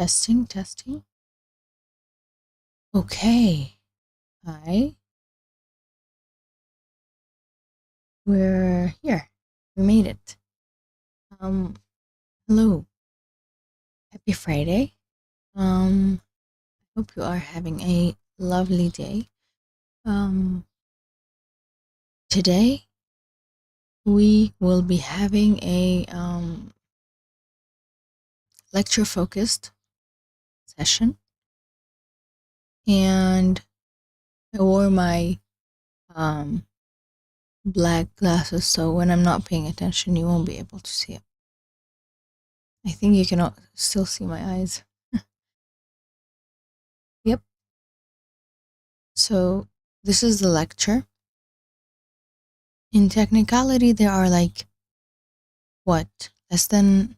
Testing, testing. Okay. Hi. We're here. We made it. Hello. Happy Friday. I hope you are having a lovely day. Today we will be having a lecture focused session, and I wore my black glasses, so when I'm not paying attention you won't be able to see it. I think you can still see my eyes. Yep. So this is the lecture. In technicality, there are like, what, less than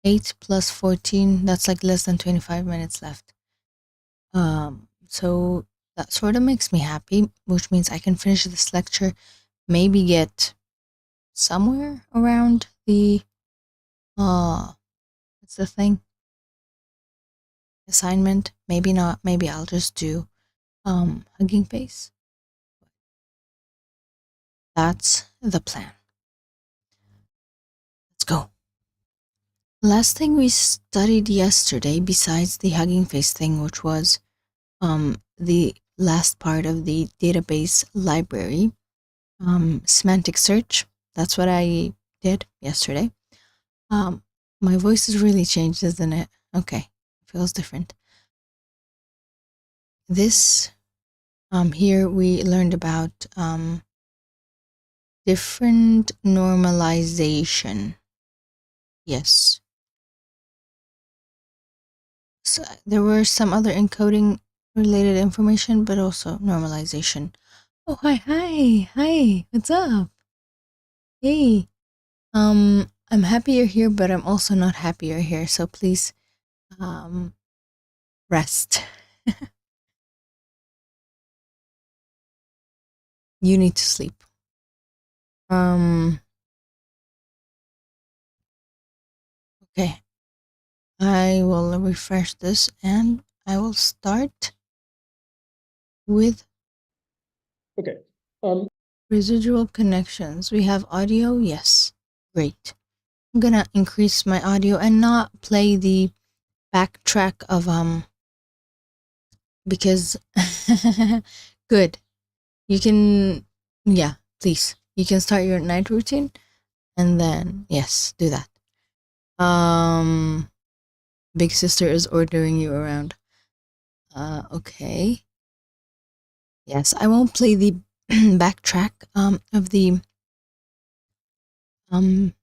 8 plus 14, that's like less than 25 minutes left. So that sort of makes me happy, which means I can finish this lecture, maybe get somewhere around the, what's the thing? Assignment. Maybe not, maybe I'll just do HuggingFace. That's the plan. Let's go. Last thing we studied yesterday, besides the HuggingFace thing, which was the last part of the database library, semantic search. That's what I did yesterday. My voice has really changed, isn't it? Okay, feels different. This here we learned about different normalization. Yes. So there were some other encoding related information, but also normalization. Oh, hi, what's up? Hey, I'm happy you're here, but I'm also not happy you're here, so please, rest. You need to sleep. Okay. I will refresh this and I will start with residual connections. We have audio, yes, great. I'm gonna increase my audio and not play the backtrack of because good. You can, yeah, please. You can start your night routine and then yes, do that. Big sister is ordering you around. Okay. Yes, I won't play the backtrack of the what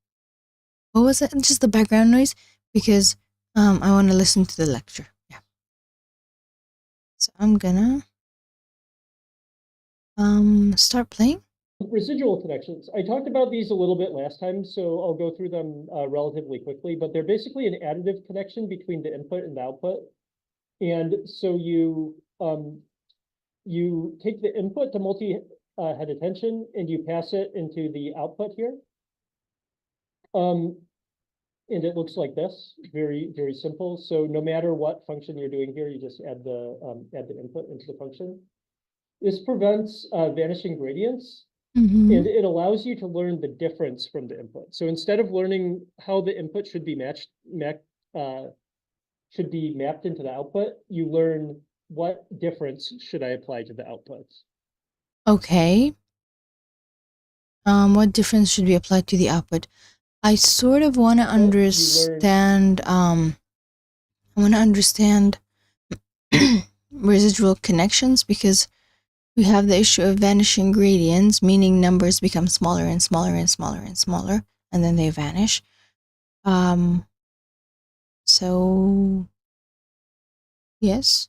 was it? Just the background noise, because I want to listen to the lecture. Yeah. So I'm gonna start playing. Residual connections. I talked about these a little bit last time, so I'll go through them relatively quickly, but they're basically an additive connection between the input and the output. And so you take the input to multi-head attention and you pass it into the output here. And it looks like this, very, very simple. So no matter what function you're doing here, you just add the input into the function. This prevents vanishing gradients. And it allows you to learn the difference from the input. So instead of learning how the input should be mapped into the output, you learn what difference should I apply to the outputs. Okay. What difference should be applied to the output? I sort of want to understand. I want to understand residual connections, because we have the issue of vanishing gradients, meaning numbers become smaller and smaller and smaller and smaller, and then they vanish. So yes.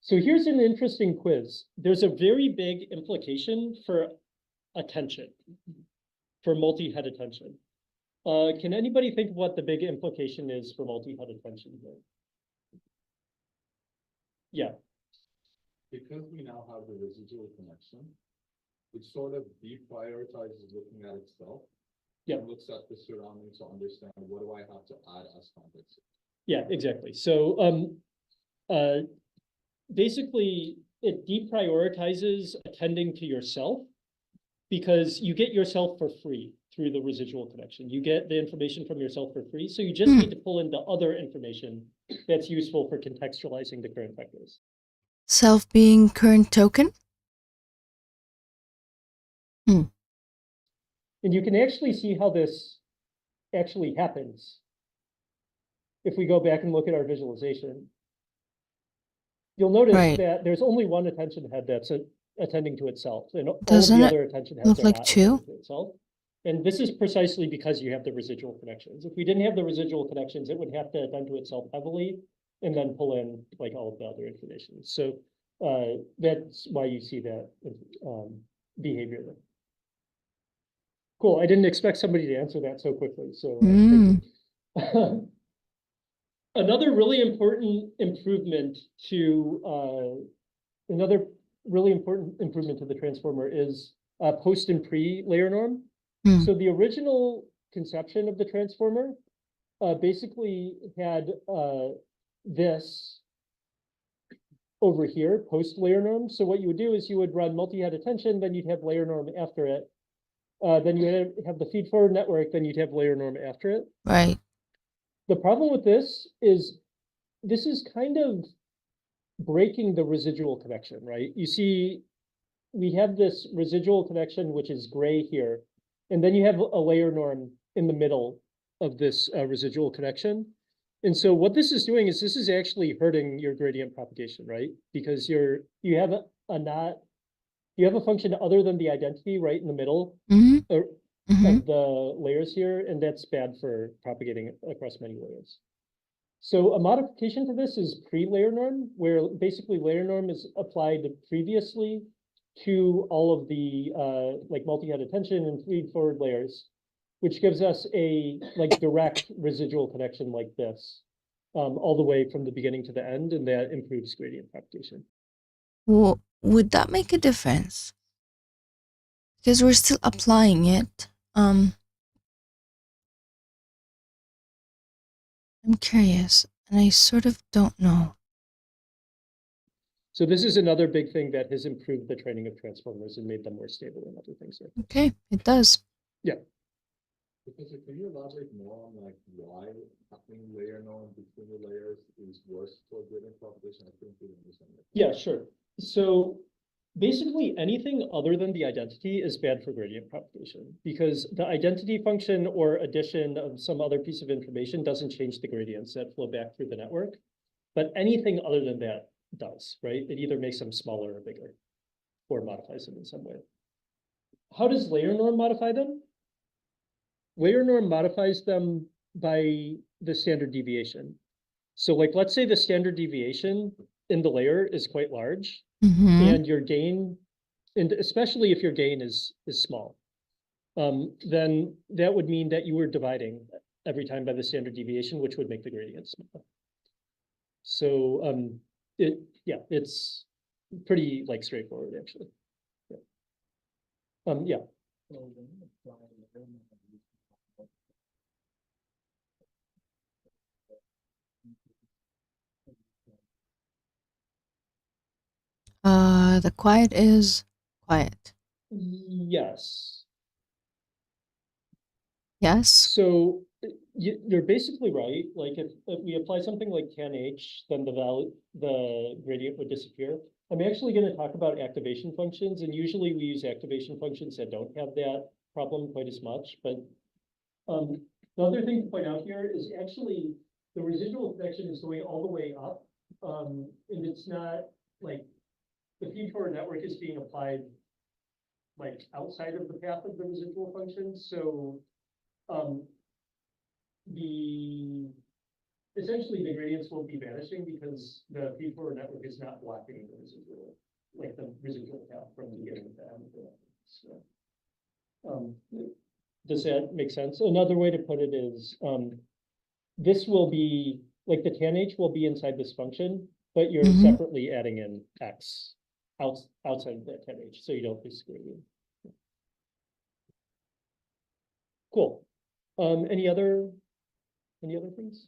So here's an interesting quiz. There's a very big implication for attention, for multi-head attention. Can anybody think what the big implication is for multi-head attention here? Yeah. Because we now have the residual connection, it sort of deprioritizes looking at itself Yeah. Looks at the surroundings to understand what do I have to add as context. Yeah, exactly. So basically it deprioritizes attending to yourself because you get yourself for free through the residual connection. You get the information from yourself for free. So you just need to pull in the other information that's useful for contextualizing the current vectors. Self being current token? And you can actually see how this actually happens. If we go back and look at our visualization, you'll notice that there's only one attention head that's attending to itself, and all of the other attention heads are not attending to itself. And this is precisely because you have the residual connections. If we didn't have the residual connections, it would have to attend to itself heavily and then pull in like all of the other information. So that's why you see that behavior there. Cool. I didn't expect somebody to answer that so quickly. So thank you. Another really important improvement to the transformer is post and pre layer norm. So the original conception of the transformer basically had this over here, post layer norm. So what you would do is you would run multi-head attention, then you'd have layer norm after it. Then you have the feed forward network, then you'd have layer norm after it. Right. The problem with this is kind of breaking the residual connection, right? You see, we have this residual connection, which is gray here, and then you have a layer norm in the middle of this residual connection. And so what this is doing is this is actually hurting your gradient propagation, right? Because you have a function other than the identity right in the middle of the layers here, and that's bad for propagating across many layers. So a modification to this is pre-layer norm, where basically layer norm is applied previously to all of the like multi-head attention and feed forward layers, which gives us a like direct residual connection like this, all the way from the beginning to the end, and that improves gradient propagation. Well, would that make a difference? Because we're still applying it. I'm curious, and I sort of don't know. So this is another big thing that has improved the training of transformers and made them more stable and other things like that. Okay, it does. Yeah. Professor, can you elaborate more on like why having layer norm between the layers is worse for gradient propagation? I couldn't really understand that. Yeah, sure. So basically anything other than the identity is bad for gradient propagation because the identity function or addition of some other piece of information doesn't change the gradients that flow back through the network. But anything other than that does, right? It either makes them smaller or bigger or modifies them in some way. How does layer norm modify them? Layer norm modifies them by the standard deviation. So like, let's say the standard deviation in the layer is quite large and your gain, and especially if your gain is small, then that would mean that you were dividing every time by the standard deviation, which would make the gradient small. So it's pretty like straightforward actually. Yeah. The quiet is quiet. Yes. Yes. So you're basically right. Like if we apply something like tan H, then the gradient would disappear. I'm actually going to talk about activation functions, and usually we use activation functions that don't have that problem quite as much. But the other thing to point out here is actually the residual connection is going all the way up, and it's not like the feed-forward network is being applied like outside of the path of the residual function. So essentially the gradients won't be vanishing because the feed-forward network is not blocking the residual path from beginning to end. So, does that make sense? Another way to put it is this will be like the tan H will be inside this function, but you're separately adding in X outside of that tan H, so you don't lose gradient. Cool. Any other things?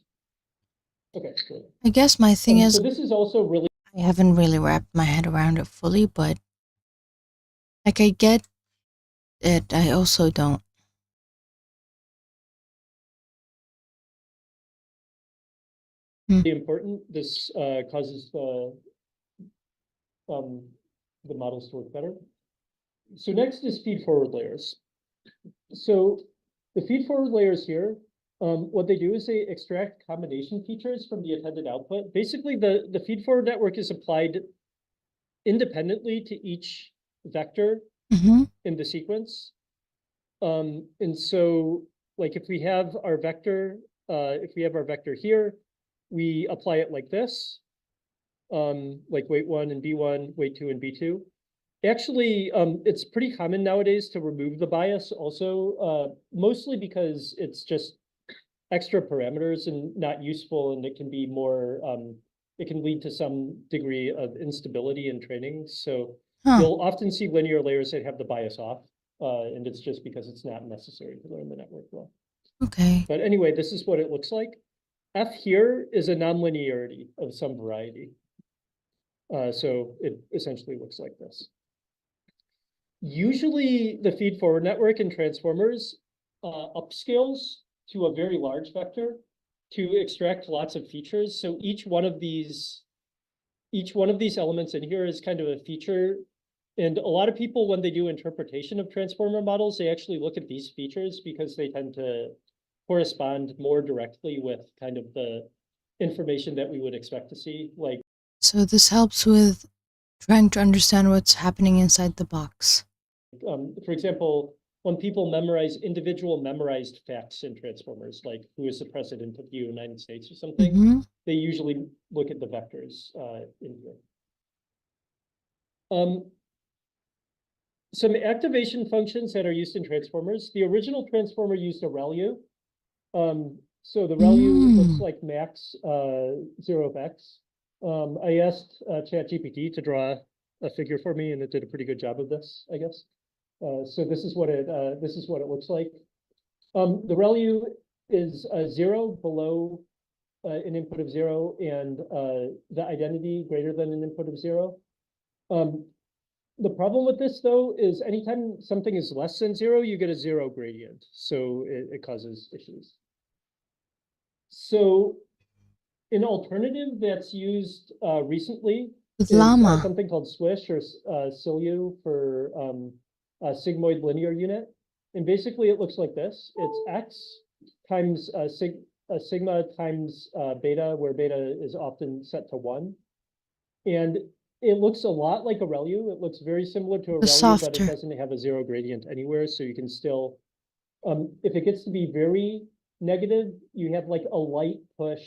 Okay, great. I guess my thing is, so this is also really, I haven't really wrapped my head around it fully, but like I get it, I also don't. important. This causes the models to work better. So next is feed-forward layers. So the feed-forward layers here, what they do is they extract combination features from the attended output. Basically, the feed-forward network is applied independently to each vector in the sequence. And so, like, if we have our vector here, we apply it like this, like weight 1 and B1, weight 2 and B2. Actually, it's pretty common nowadays to remove the bias also, mostly because it's just extra parameters and not useful, and it can be more, it can lead to some degree of instability in training. So you'll often see linear layers that have the bias off, and it's just because it's not necessary to learn the network well. Okay. But anyway, this is what it looks like. F here is a nonlinearity of some variety. So it essentially looks like this. Usually the feed-forward network in transformers upscales to a very large vector to extract lots of features. So each one of these elements in here is kind of a feature. And a lot of people, when they do interpretation of transformer models, they actually look at these features because they tend to correspond more directly with kind of the information that we would expect to see. Like, so this helps with trying to understand what's happening inside the box. For example, when people memorize individual memorized facts in transformers, like who is the president of the United States or something, they usually look at the vectors in here. Some activation functions that are used in transformers. The original transformer used a ReLU. So the ReLU looks like max 0 of x. I asked ChatGPT to draw a figure for me, and it did a pretty good job of this, I guess. So this is what it looks like. The ReLU is 0 below an input of 0, and the identity greater than an input of 0. The problem with this, though, is anytime something is less than 0, you get a 0 gradient. So it causes issues. So an alternative that's used recently is something called Swish or SILU for sigmoid linear unit. And basically it looks like this. It's x times sigma times beta, where beta is often set to 1. And it looks a lot like a ReLU. It looks very similar to a ReLU, but it doesn't have a 0 gradient anywhere. So you can still, if it gets to be very negative, you have like a light push.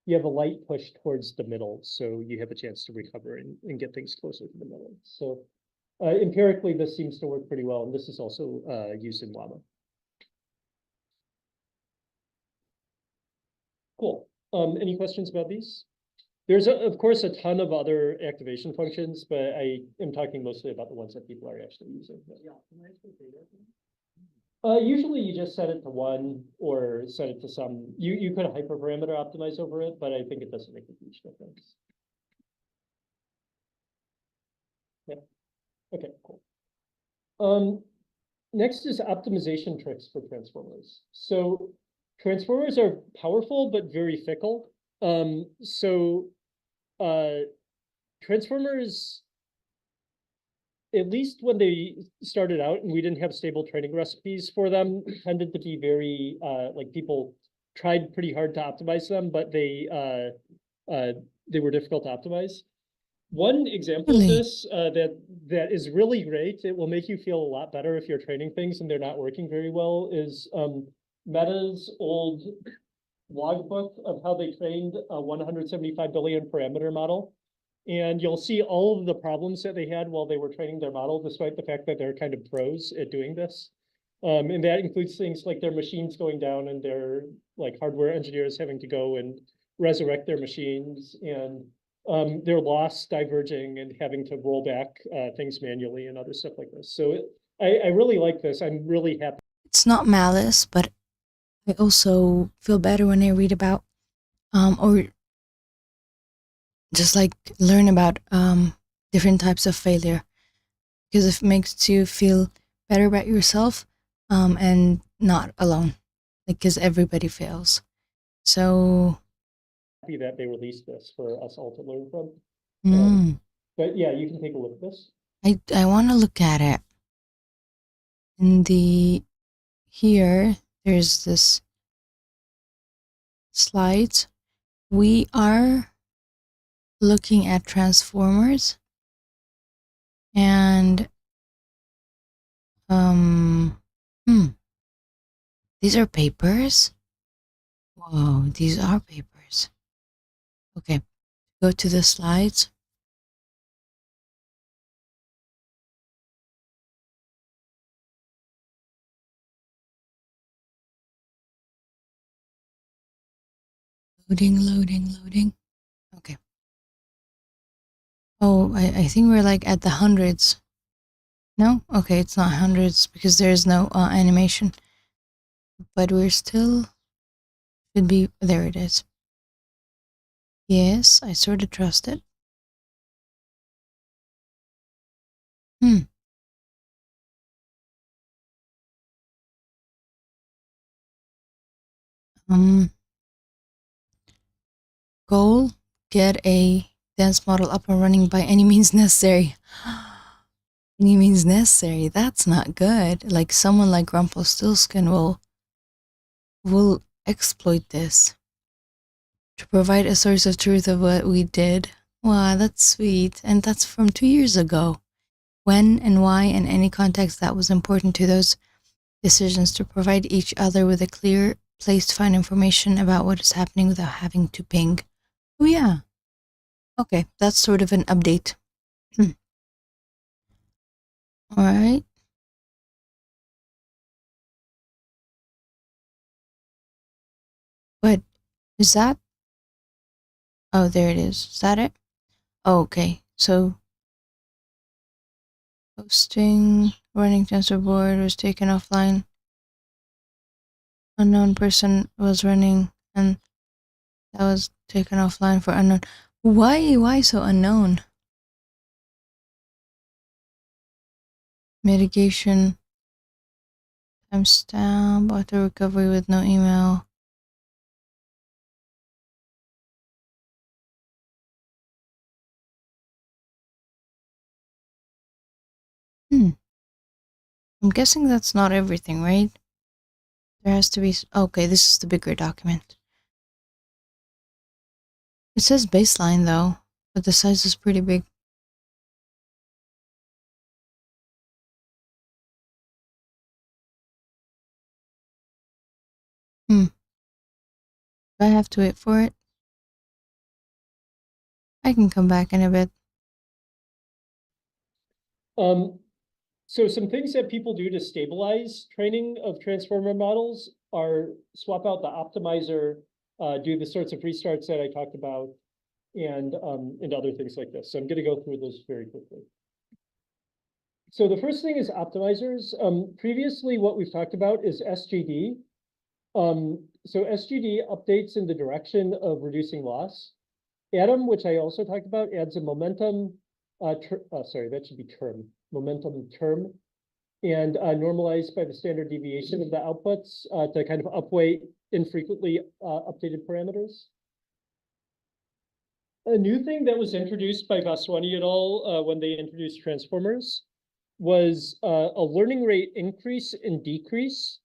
You have a light push towards the middle. So you have a chance to recover and get things closer to the middle. So empirically, this seems to work pretty well. And this is also used in Llama. Cool. Any questions about these? There's, of course, a ton of other activation functions, but I am talking mostly about the ones that people are actually using. Usually you just set it to 1 or set it to some, you could hyperparameter optimize over it, but I think it doesn't make a huge difference. Yeah. Okay, cool. Next is optimization tricks for transformers. So transformers are powerful, but very fickle. Transformers, at least when they started out and we didn't have stable training recipes for them, tended to be very, like people tried pretty hard to optimize them, but they were difficult to optimize. One example of this that is really great, it will make you feel a lot better if you're training things and they're not working very well, is Meta's old logbook of how they trained a 175 billion parameter model. And you'll see all of the problems that they had while they were training their model, despite the fact that they're kind of pros at doing this. And that includes things like their machines going down and their like hardware engineers having to go and resurrect their machines, and their loss diverging and having to roll back things manually and other stuff like this. So I really like this. I'm really happy. it's not malice, but I also feel better when I read about or just like learn about different types of failure, because it makes you feel better about yourself and not alone, like because everybody fails. So Happy that they released this for us all to learn from. But yeah, you can take a look at this. I want to look at it. In the here, there's this slides. We are looking at transformers, and these are papers. Whoa, these are papers. Okay, go to the slides. Loading. Okay. Oh, I think we're like at the hundreds. No? Okay, it's not hundreds because there's no animation. But we're still, should be, there it is. Yes, I sort of trust it. Goal, get a dance model up and running by any means necessary. Any means necessary, that's not good. Like someone like Rumpelstiltskin will exploit this to provide a source of truth of what we did. Wow, that's sweet. And that's from 2 years ago. When and why and any context that was important to those decisions, to provide each other with a clear place to find information about what is happening without having to ping. Oh yeah. Okay, that's sort of an update. All right. But is that? Oh, there it is. Is that it? Oh, okay. So hosting running TensorBoard was taken offline. Unknown person was running, and that was taken offline for unknown. Why so unknown? Mitigation. Timestamp. Auto recovery with no email. I'm guessing that's not everything, right? There has to be. Okay, this is the bigger document. It says baseline though, but the size is pretty big. Do I have to wait for it? I can come back in a bit. So some things that people do to stabilize training of transformer models are swap out the optimizer, do the sorts of restarts that I talked about, and other things like this. So I'm going to go through those very quickly. So the first thing is optimizers. Previously, what we've talked about is SGD. So SGD updates in the direction of reducing loss. Atom, which I also talked about, adds a momentum, sorry, that should be term, momentum term, and normalized by the standard deviation of the outputs to kind of upweight infrequently updated parameters. A new thing that was introduced by Vaswani et al. When they introduced transformers was a learning rate increase and decrease.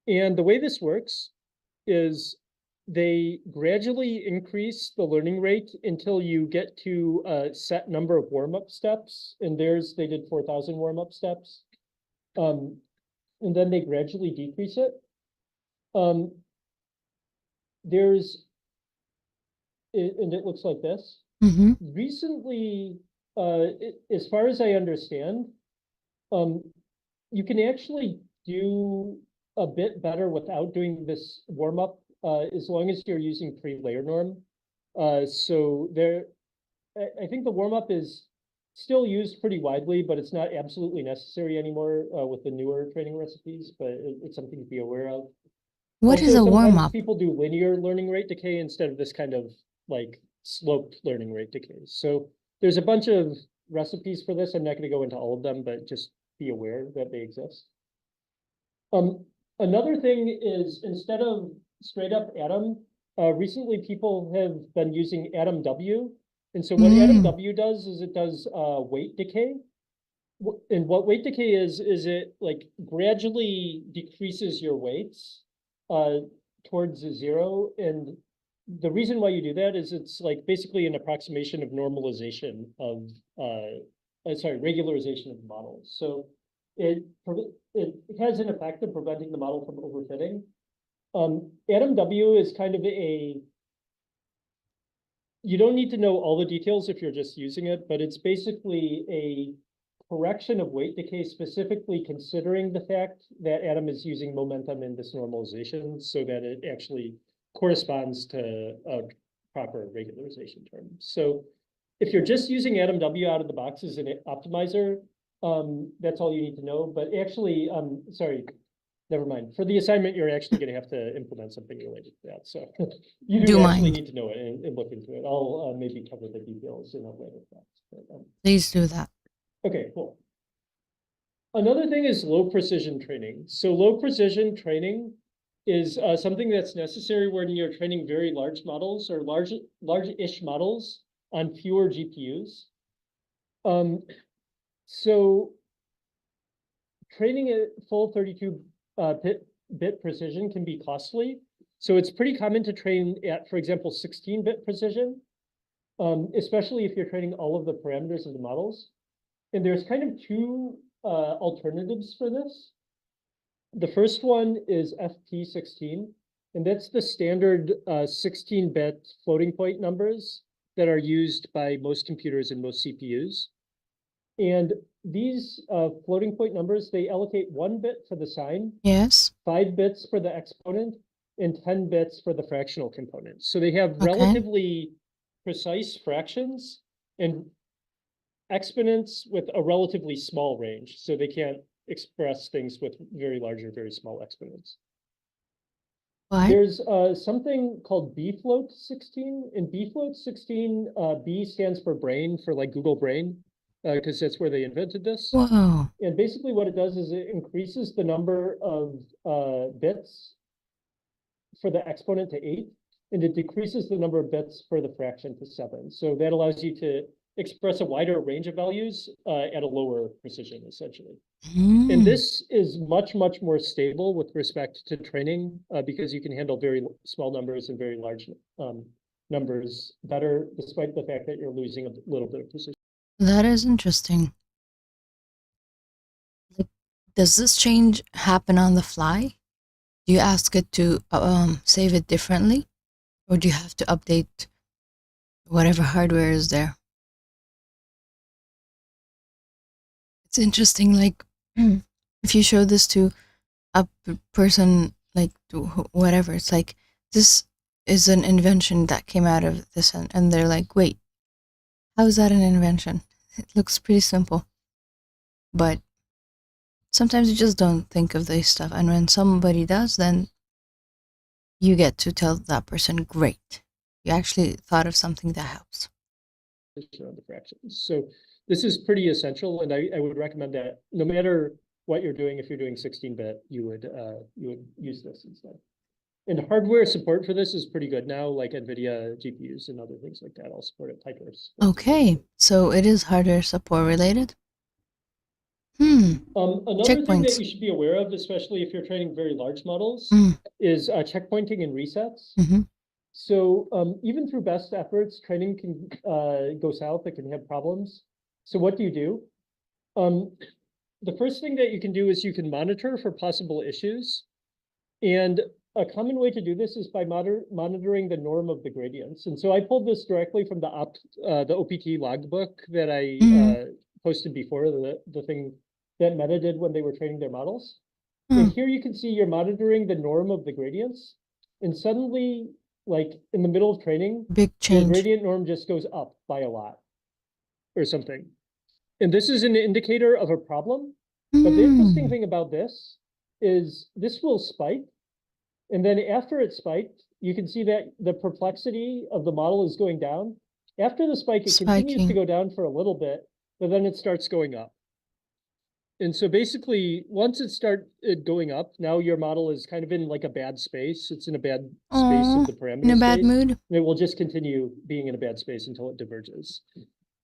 And the way this works is they gradually increase the learning rate until you get to a set number of warm-up steps. And theirs, they did 4,000 warm-up steps. And then they gradually decrease it. There's, and it looks like this. Recently, as far as I understand, you can actually do a bit better without doing this warm-up, as long as you're using pre-layer norm. So there, I think the warm-up is still used pretty widely, but it's not absolutely necessary anymore with the newer training recipes, but it's something to be aware of. What is Also, a sometimes warm-up? people do linear learning rate decay instead of this kind of like sloped learning rate decay. So there's a bunch of recipes for this. I'm not going to go into all of them, but just be aware that they exist. Another thing is instead of straight up Atom, recently people have been using Atom W. And so what Atom W does is it does weight decay. And what weight decay is it like gradually decreases your weights towards zero. And the reason why you do that is it's like basically an approximation of normalization of regularization of the models. So it has an effect of preventing the model from overfitting. Atom W is kind of you don't need to know all the details if you're just using it, but it's basically a correction of weight decay, specifically considering the fact that Atom is using momentum in this normalization so that it actually corresponds to a proper regularization term. So if you're just using Atom W out of the box as an optimizer, that's all you need to know. But actually, sorry, never mind. For the assignment, you're actually going to have to implement something related to that. So you do actually need to know it and look into it. I'll maybe cover the details in a later class. But, Please do that. okay, cool. Another thing is low precision training. So low precision training is something that's necessary when you're training very large models or large-ish models on fewer GPUs. So training at full 32 bit precision can be costly. So it's pretty common to train at, for example, 16-bit precision, especially if you're training all of the parameters of the models. And there's kind of two alternatives for this. The first one is FP16, and that's the standard 16-bit floating point numbers that are used by most computers and most CPUs. And these floating point numbers, they allocate 1 bit for the sign, yes, 5 bits for the exponent, and 10 bits for the fractional component. So they have relatively precise fractions and exponents with a relatively small range. So they can't express things with very large or very small exponents. What? There's something called bfloat16. In bfloat16, B stands for brain, for like Google Brain, because that's where they invented this. Whoa. And basically what it does is it increases the number of bits for the exponent to 8, and it decreases the number of bits for the fraction to 7. So that allows you to express a wider range of values at a lower precision, essentially. And this is much, much more stable with respect to training because you can handle very small numbers and very large numbers better, despite the fact that you're losing a little bit of precision. That is interesting. Like, does this change happen on the fly? Do you ask it to save it differently? Or do you have to update whatever hardware is there? It's interesting, like, if you show this to a person, like, to whatever, it's like, this is an invention that came out of this, and they're like, wait, how is that an invention? It looks pretty simple. But sometimes you just don't think of this stuff, and when somebody does, then you get to tell that person, great, you actually thought of something that helps. On the fractions. So this is pretty essential, and I would recommend that no matter what you're doing, if you're doing 16-bit, you would use this instead. And hardware support for this is pretty good now, like NVIDIA GPUs and other things like that all support it. Okay, so it is hardware support related. Another thing that you should be aware of, especially if you're training very large models, is checkpointing and resets. So even through best efforts, training can go south. It can have problems. So what do? The first thing that you can do is you can monitor for possible issues. And a common way to do this is by monitoring the norm of the gradients. And so I pulled this directly from the OPT logbook that I posted before, the thing that Meta did when they were training their models. And here you can see you're monitoring the norm of the gradients. And suddenly, like in the middle of training, big change. The gradient norm just goes up by a lot or something. And this is an indicator of a problem. But the interesting Mm. thing about this is this will spike. And then after it spiked, you can see that the perplexity of the model is going down. After the spike, it continues to Spiking. go down for a little bit, but then it starts going up. And so basically, once it starts going up, now your model is kind of in like a bad space. It's in a bad space Oh, of the in a parameter bad space. mood. It will just continue being in a bad space until it diverges.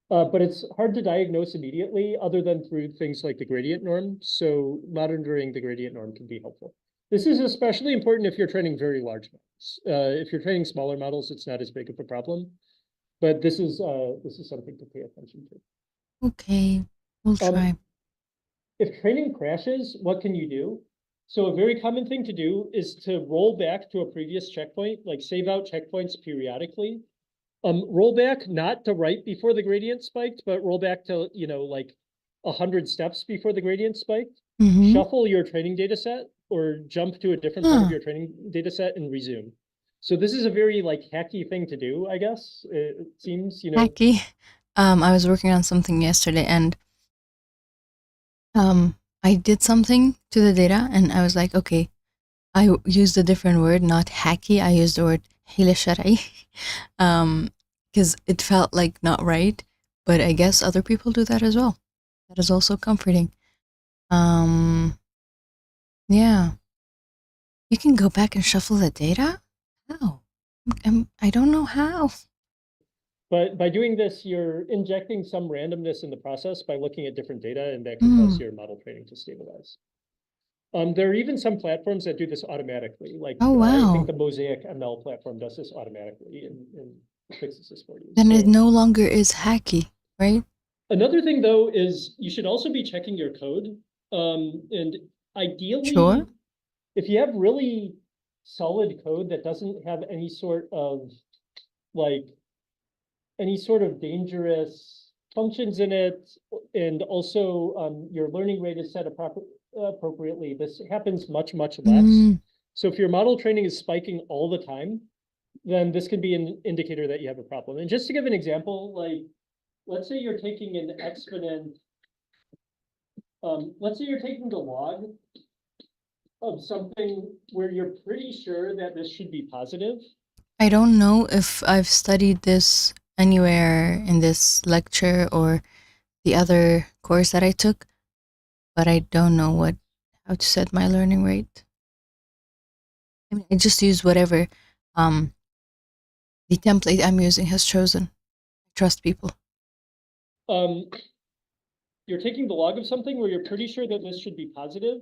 But it's hard to diagnose immediately other than through things like the gradient norm. So monitoring the gradient norm can be helpful. This is especially important if you're training very large models. If you're training smaller models, it's not as big of a problem. But this is something to pay attention to. Okay, we'll try. If training crashes, what can you do? So a very common thing to do is to roll back to a previous checkpoint, like save out checkpoints periodically. Roll back not to right before the gradient spiked, but roll back to, like 100 steps before the gradient spiked. Mm-hmm. Shuffle your training data set or jump to a different part of your training data set and resume. So this is a very like hacky thing to do, I guess. It seems, Hacky. I was working on something yesterday and I did something to the data and I was like, okay, I used a different word, not hacky. I used the word hila shar'i. Because it felt like not right, but I guess other people do that as well. That is also comforting. Yeah. You can go back and shuffle the data? How? I don't know how. But by doing this, you're injecting some randomness in the process by looking at different data, and that can cause your model training to stabilize. There are even some platforms that do this automatically. Like Oh, I wow. think the Mosaic ML platform does this automatically and fixes this for you. Then it So no longer is hacky, right? another thing though is you should also be checking your code. And ideally, Sure. if you have really solid code that doesn't have any sort of dangerous functions in it, and also your learning rate is set appropriately, this happens much, much less. So if your model training is spiking all the time, then this could be an indicator that you have a problem. And just to give an example, like, let's say you're taking an exponent, let's say you're taking the log of something where you're pretty sure that this should be positive. I don't know if I've studied this anywhere in this lecture or the other course that I took, but I don't know how to set my learning rate. I mean, I just use whatever the template I'm using has chosen. I trust people. You're taking the log of something where you're pretty sure that this should be positive,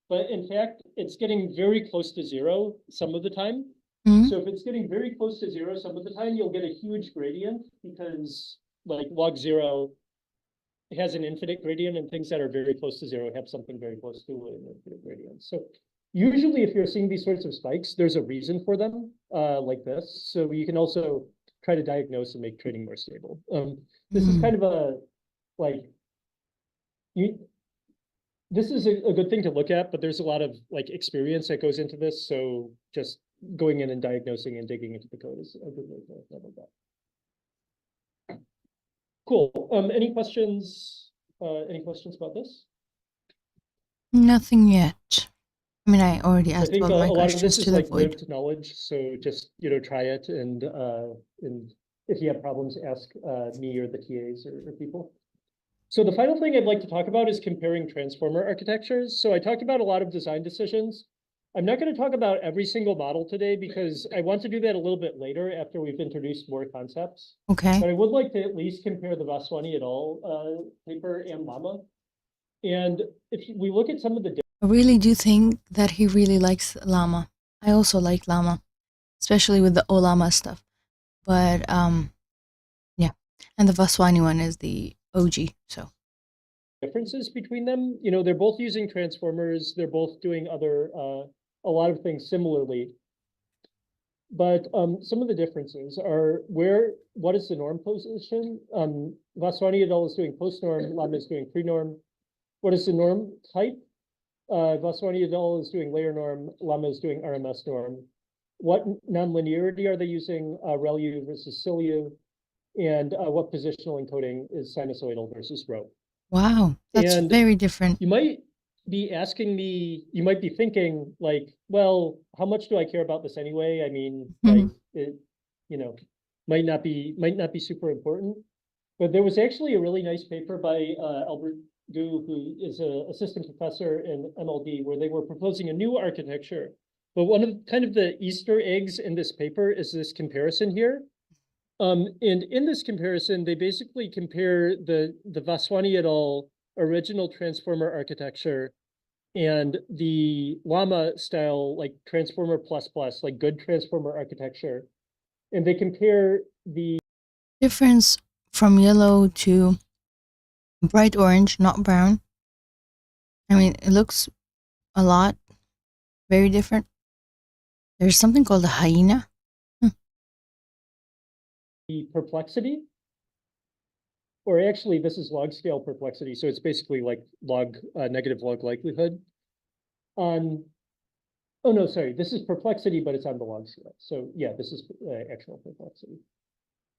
but in fact, it's getting very close to zero some of the time. So if it's getting very close to zero some of the time, you'll get a huge gradient because like log zero has an infinite gradient, and things that are very close to zero have something very close to an infinite gradient. So usually if you're seeing these sorts of spikes, there's a reason for them, like this. So you can also try to diagnose and make training more stable. This is kind of a, like, this is a good thing to look at, but there's a lot of like experience that goes into this. So just going in and diagnosing and digging into the code is a good way to level that. Cool. Any questions? Any questions about this? Nothing yet. I mean, I already I asked think all a my lot of this questions is to the like void. lived knowledge. So just, try it. And if you have problems, ask me or the TAs or people. So the final thing I'd like to talk about is comparing transformer architectures. So I talked about a lot of design decisions. I'm not going to talk about every single model today because I want to do that a little bit later after we've introduced more concepts. Okay. But I would like to at least compare the Vaswani et al. Paper and Llama. And if we look at some of the I really do think that he really likes Llama. I also like Llama, especially with the Olama stuff. But yeah, and the Vaswani one is the OG. So differences between them, they're both using transformers. They're both doing a lot of things similarly. But some of the differences are what is the norm position? Vaswani et al. Is doing post-norm, Llama is doing pre-norm. What is the norm type? Vaswani et al. Is doing layer norm, Llama is doing RMS norm. What nonlinearity are they using, ReLU versus SILU? And what positional encoding is sinusoidal versus rho? Wow, that's And very different. you might be asking me, you might be thinking like, well, how much do I care about this anyway? I mean, like it, you know, might not be super important. But there was actually a really nice paper by Albert Gu, who is an assistant professor in MLD, where they were proposing a new architecture. But one of kind of the Easter eggs in this paper is this comparison here. And in this comparison, they basically compare the Vaswani et al. Original transformer architecture and the Llama style, like transformer plus plus, like good transformer architecture. And they compare the difference from yellow to bright orange, not brown. I mean, it looks a lot very different. There's something called a hyena. perplexity, or actually this is log scale perplexity. So it's basically like negative log likelihood on, oh no, sorry, this is perplexity, but it's on the log scale. So yeah, this is actual perplexity.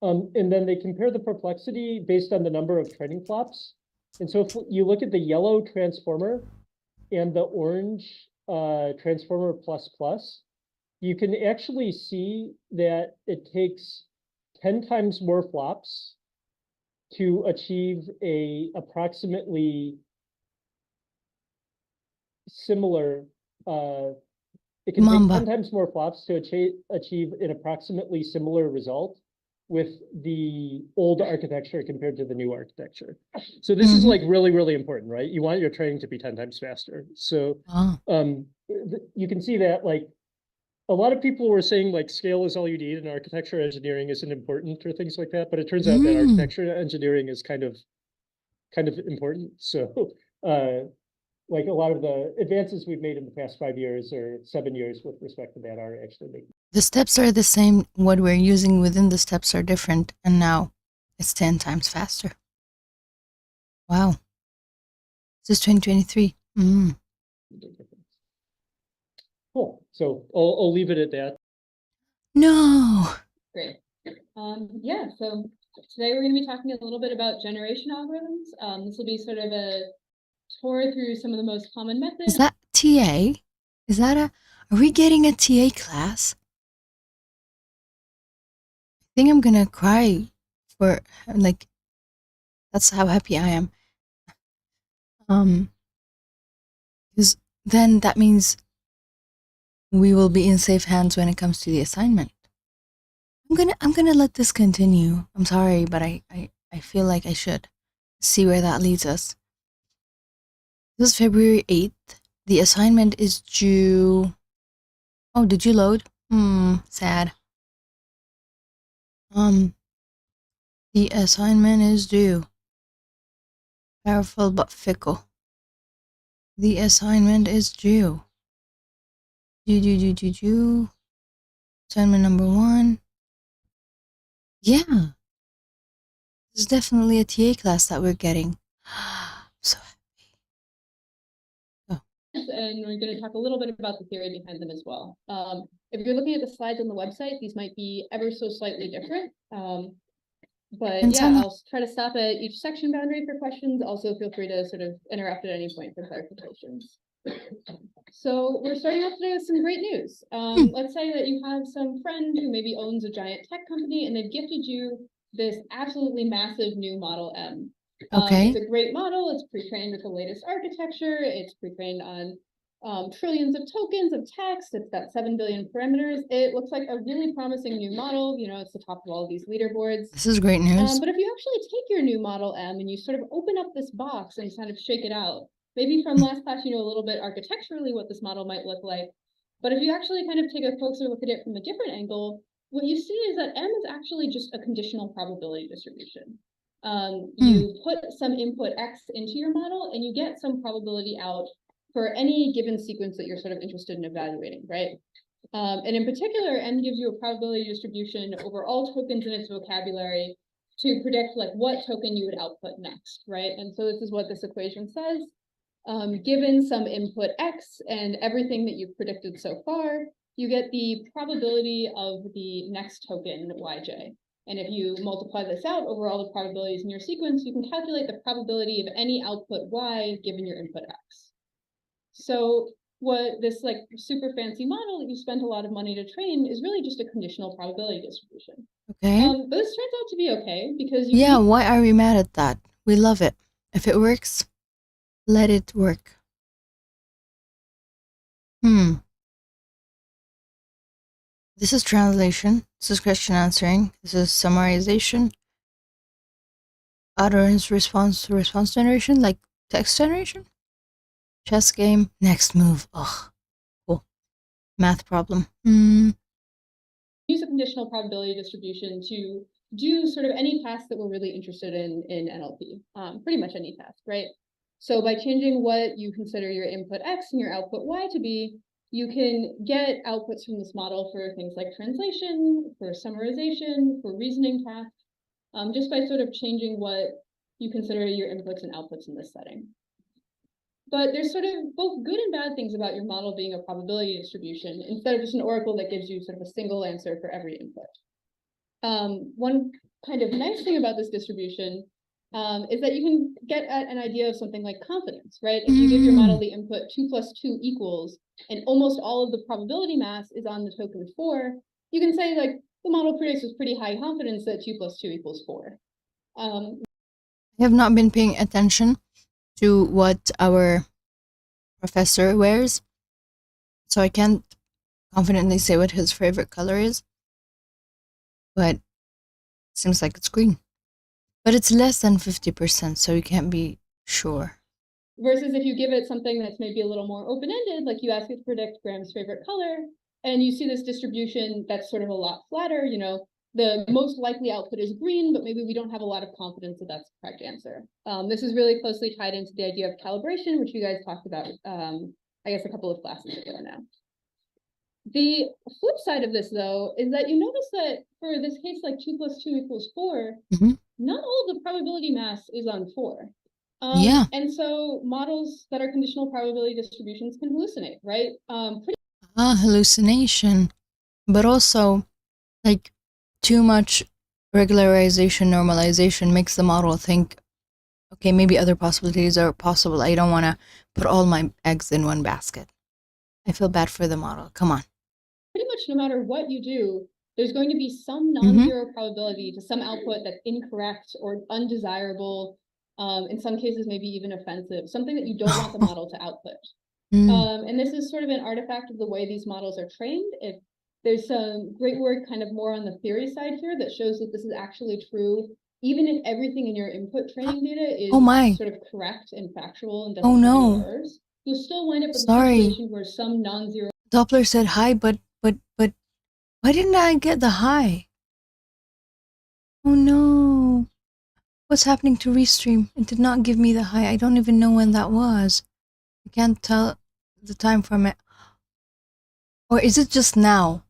And then they compare the perplexity based on the number of training flops. And so if you look at the yellow transformer and the orange transformer plus plus, you can actually see that it takes 10 times more flops to achieve a approximately similar, it can take 10 times more flops to achieve an approximately similar result with the old architecture compared to the new architecture. So this is like really, really important, right? You want your training to be 10 times faster. So you can see that like a lot of people were saying like scale is all you need and architecture engineering isn't important or things like that, but it turns out that architecture engineering is kind of important. So like a lot of the advances we've made in the past 5 years or 7 years with respect to that are actually making. The steps are the same. What we're using within the steps are different. And now it's 10 times faster. Wow. This is 2023. Cool. So I'll leave it at that. No. Great. Yeah, so today we're going to be talking a little bit about generation algorithms. This will be sort of a tour through some of the most common methods. Is that TA? Is that are we getting a TA class? I think I'm gonna cry for, like, that's how happy I am. Because then that means we will be in safe hands when it comes to the assignment. I'm gonna let this continue. I'm sorry, but I feel like I should see where that leads us. This is February 8th. The assignment is due. Oh, did you load? Sad. The assignment is due. Powerful but fickle. The assignment is due. Due. Assignment number 1. Yeah. This is definitely a TA class that we're getting. So happy. Oh. And we're going to talk a little bit about the theory behind them as well. If you're looking at the slides on the website, these might be ever so slightly different. But and yeah, I'll try to stop at each section boundary for questions. Also, feel free to sort of interrupt at any point for clarifications. So we're starting off today with some great news. Let's say that you have some friend who maybe owns a giant tech company and they've gifted you this absolutely massive new Model M. Okay. It's a great model. It's pre-trained with the latest architecture. It's pre-trained on trillions of tokens of text. It's got 7 billion parameters. It looks like a really promising new model. You know, it's the top of all of these leaderboards. This is great news. But if you actually take your new Model M and you sort of open up this box and kind of shake it out, maybe from last class, you know a little bit architecturally what this model might look like. But if you actually kind of take a closer look at it from a different angle, what you see is that M is actually just a conditional probability distribution. You put some input X into your model and you get some probability out for any given sequence that you're sort of interested in evaluating, right? And in particular, M gives you a probability distribution over all tokens in its vocabulary to predict like what token you would output next, right? And so this is what this equation says. Given some input X and everything that you've predicted so far, you get the probability of the next token Yj. And if you multiply this out over all the probabilities in your sequence, you can calculate the probability of any output y given your input x. So what this like super fancy model that you spent a lot of money to train is really just a conditional probability distribution. Okay. But this turns out to be okay because Yeah, why are we mad at that? We love it. If it works, let it work. This is translation. This is question answering. This is summarization. Utterance response generation, like text generation. Chess game. Next move. Ugh. Cool. Math problem. use a conditional probability distribution to do sort of any task that we're really interested in NLP, pretty much any task, right? So by changing what you consider your input X and your output Y to be, you can get outputs from this model for things like translation, for summarization, for reasoning tasks, just by sort of changing what you consider your inputs and outputs in this setting. But there's sort of both good and bad things about your model being a probability distribution instead of just an oracle that gives you sort of a single answer for every input. One kind of nice thing about this distribution is that you can get at an idea of something like confidence, right? If you give your model the input 2 + 2 equals, and almost all of the probability mass is on the token 4, you can say like the model predicts with pretty high confidence that 2 + 2 = 4. I have not been paying attention to what our professor wears, so I can't confidently say what his favorite color is, but it seems like it's green. But it's less than 50%, so you can't be sure. Versus if you give it something that's maybe a little more open-ended, like you ask it to predict Graham's favorite color, and you see this distribution that's sort of a lot flatter, you know, the most likely output is green, but maybe we don't have a lot of confidence that that's the correct answer. This is really closely tied into the idea of calibration, which you guys talked about, I guess, a couple of classes ago now. The flip side of this, though, is that you notice that for this case, like 2 + 2 = 4, not all of the probability mass is on 4. Yeah. And so models that are conditional probability distributions can hallucinate, right? Hallucination. But also, like, too much regularization, normalization makes the model think, okay, maybe other possibilities are possible. I don't want to put all my eggs in one basket. I feel bad for the model. Come on. Pretty much no matter what you do, there's going to be some non-zero probability to some output that's incorrect or undesirable, in some cases maybe even offensive, something that you don't want the model to output. And this is sort of an artifact of the way these models are trained. If there's some great work kind of more on the theory side here that shows that this is actually true, even if everything in your input training data is sort of correct and factual and doesn't have any errors, you'll still wind up with a situation where some non-zero. Doppler said hi, but why didn't I get the hi? Oh no. What's happening to Restream? It did not give me the hi. I don't even know when that was. I can't tell the time from it. Or is it just now?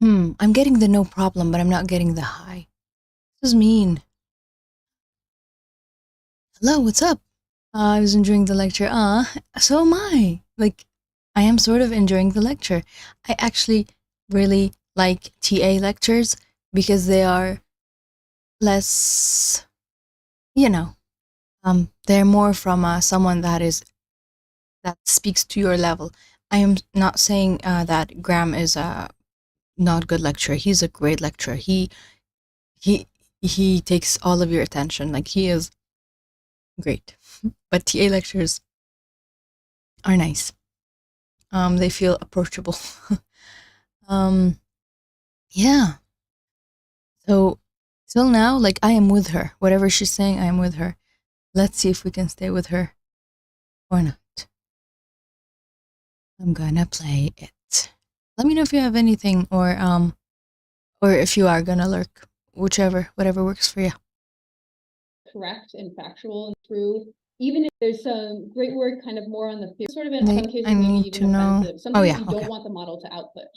I'm getting the no problem, but I'm not getting the hi. This is mean. Hello, what's up? I was enjoying the lecture. So am I. Like, I am sort of enjoying the lecture. I actually really like TA lectures because they are less, they're more from someone that speaks to your level. I am not saying that Graham is a not good lecturer. He's a great lecturer. He takes all of your attention. Like, he is great. But TA lectures are nice. They feel approachable. Yeah. So till now, like, I am with her. Whatever she's saying, I am with her. Let's see if we can stay with her or not. I'm gonna play it. Let me know if you have anything, or if you are gonna lurk. Whatever works for you. Correct and factual and true. Even if there's some great work kind of more on the theory, sort of in some cases maybe even offensive, something that you don't want the model to output.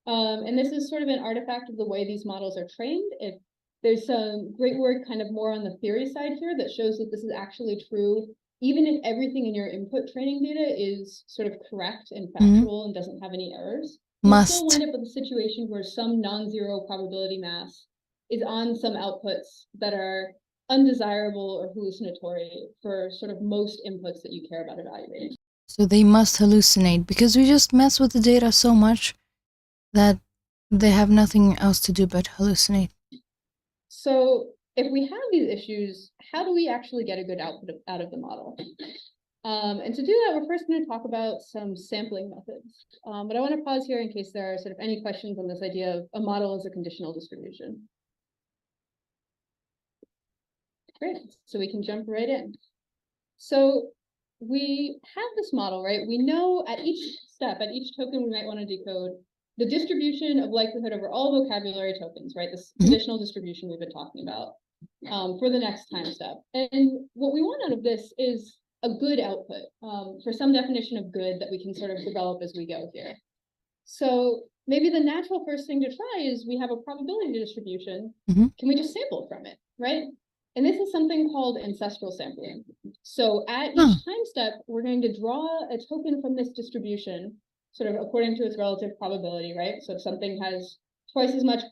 And this is sort of an artifact of the way these models are trained. If there's some great work kind of more on the theory side here that shows that this is actually true, even if everything in your input training data is sort of correct and factual and doesn't have any errors, you'll still wind up with a situation where some non-zero probability mass is on some outputs that are undesirable or hallucinatory for sort of most inputs that you care about evaluating. So they must hallucinate because we just mess with the data so much that they have nothing else to do but hallucinate. So if we have these issues, how do we actually get a good output out of the model? And to do that, we're first going to talk about some sampling methods. But I want to pause here in case there are sort of any questions on this idea of a model as a conditional distribution. Great, so we can jump right in. So we have this model, right? We know at each step, at each token we might want to decode the distribution of likelihood over all vocabulary tokens, right? This conditional distribution we've been talking about for the next time step. And what we want out of this is a good output for some definition of good that we can sort of develop as we go here. So maybe the natural first thing to try is we have a probability distribution. Can we just sample from it, right? And this is something called ancestral sampling. So at each time step, we're going to draw a token from this distribution, sort of according to its relative probability, right? So if something has twice as much.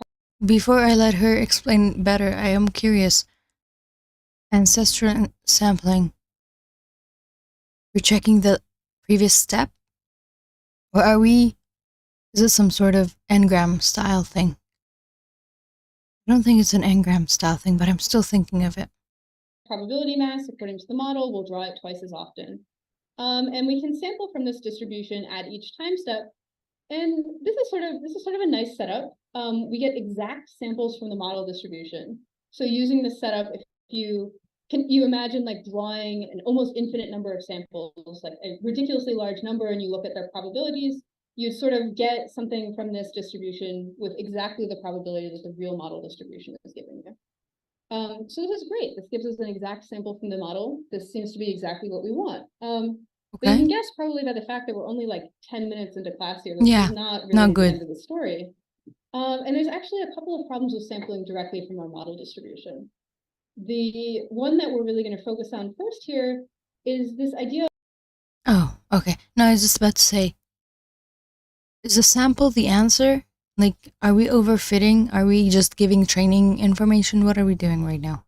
Before I let her explain better, I am curious. Ancestral sampling. We're checking the previous step? Or are we, is it some sort of n-gram style thing? I don't think it's an n-gram style thing, but I'm still thinking of it. Probability mass, according to the model, we'll draw it twice as often. And we can sample from this distribution at each time step. And this is sort of a nice setup. We get exact samples from the model distribution. So using this setup, if you imagine like drawing an almost infinite number of samples, like a ridiculously large number, and you look at their probabilities, you sort of get something from this distribution with exactly the probability that the real model distribution is giving you. So this is great. This gives us an exact sample from the model. This seems to be exactly what we want. But you can guess probably by the fact that we're only like 10 minutes into class here. This is not really the end of the story. And there's actually a couple of problems with sampling directly from our model distribution. The one that we're really going to focus on first here is this idea. Oh, okay. No, I was just about to say, is a sample the answer? Like, are we overfitting? Are we just giving training information? What are we doing right now?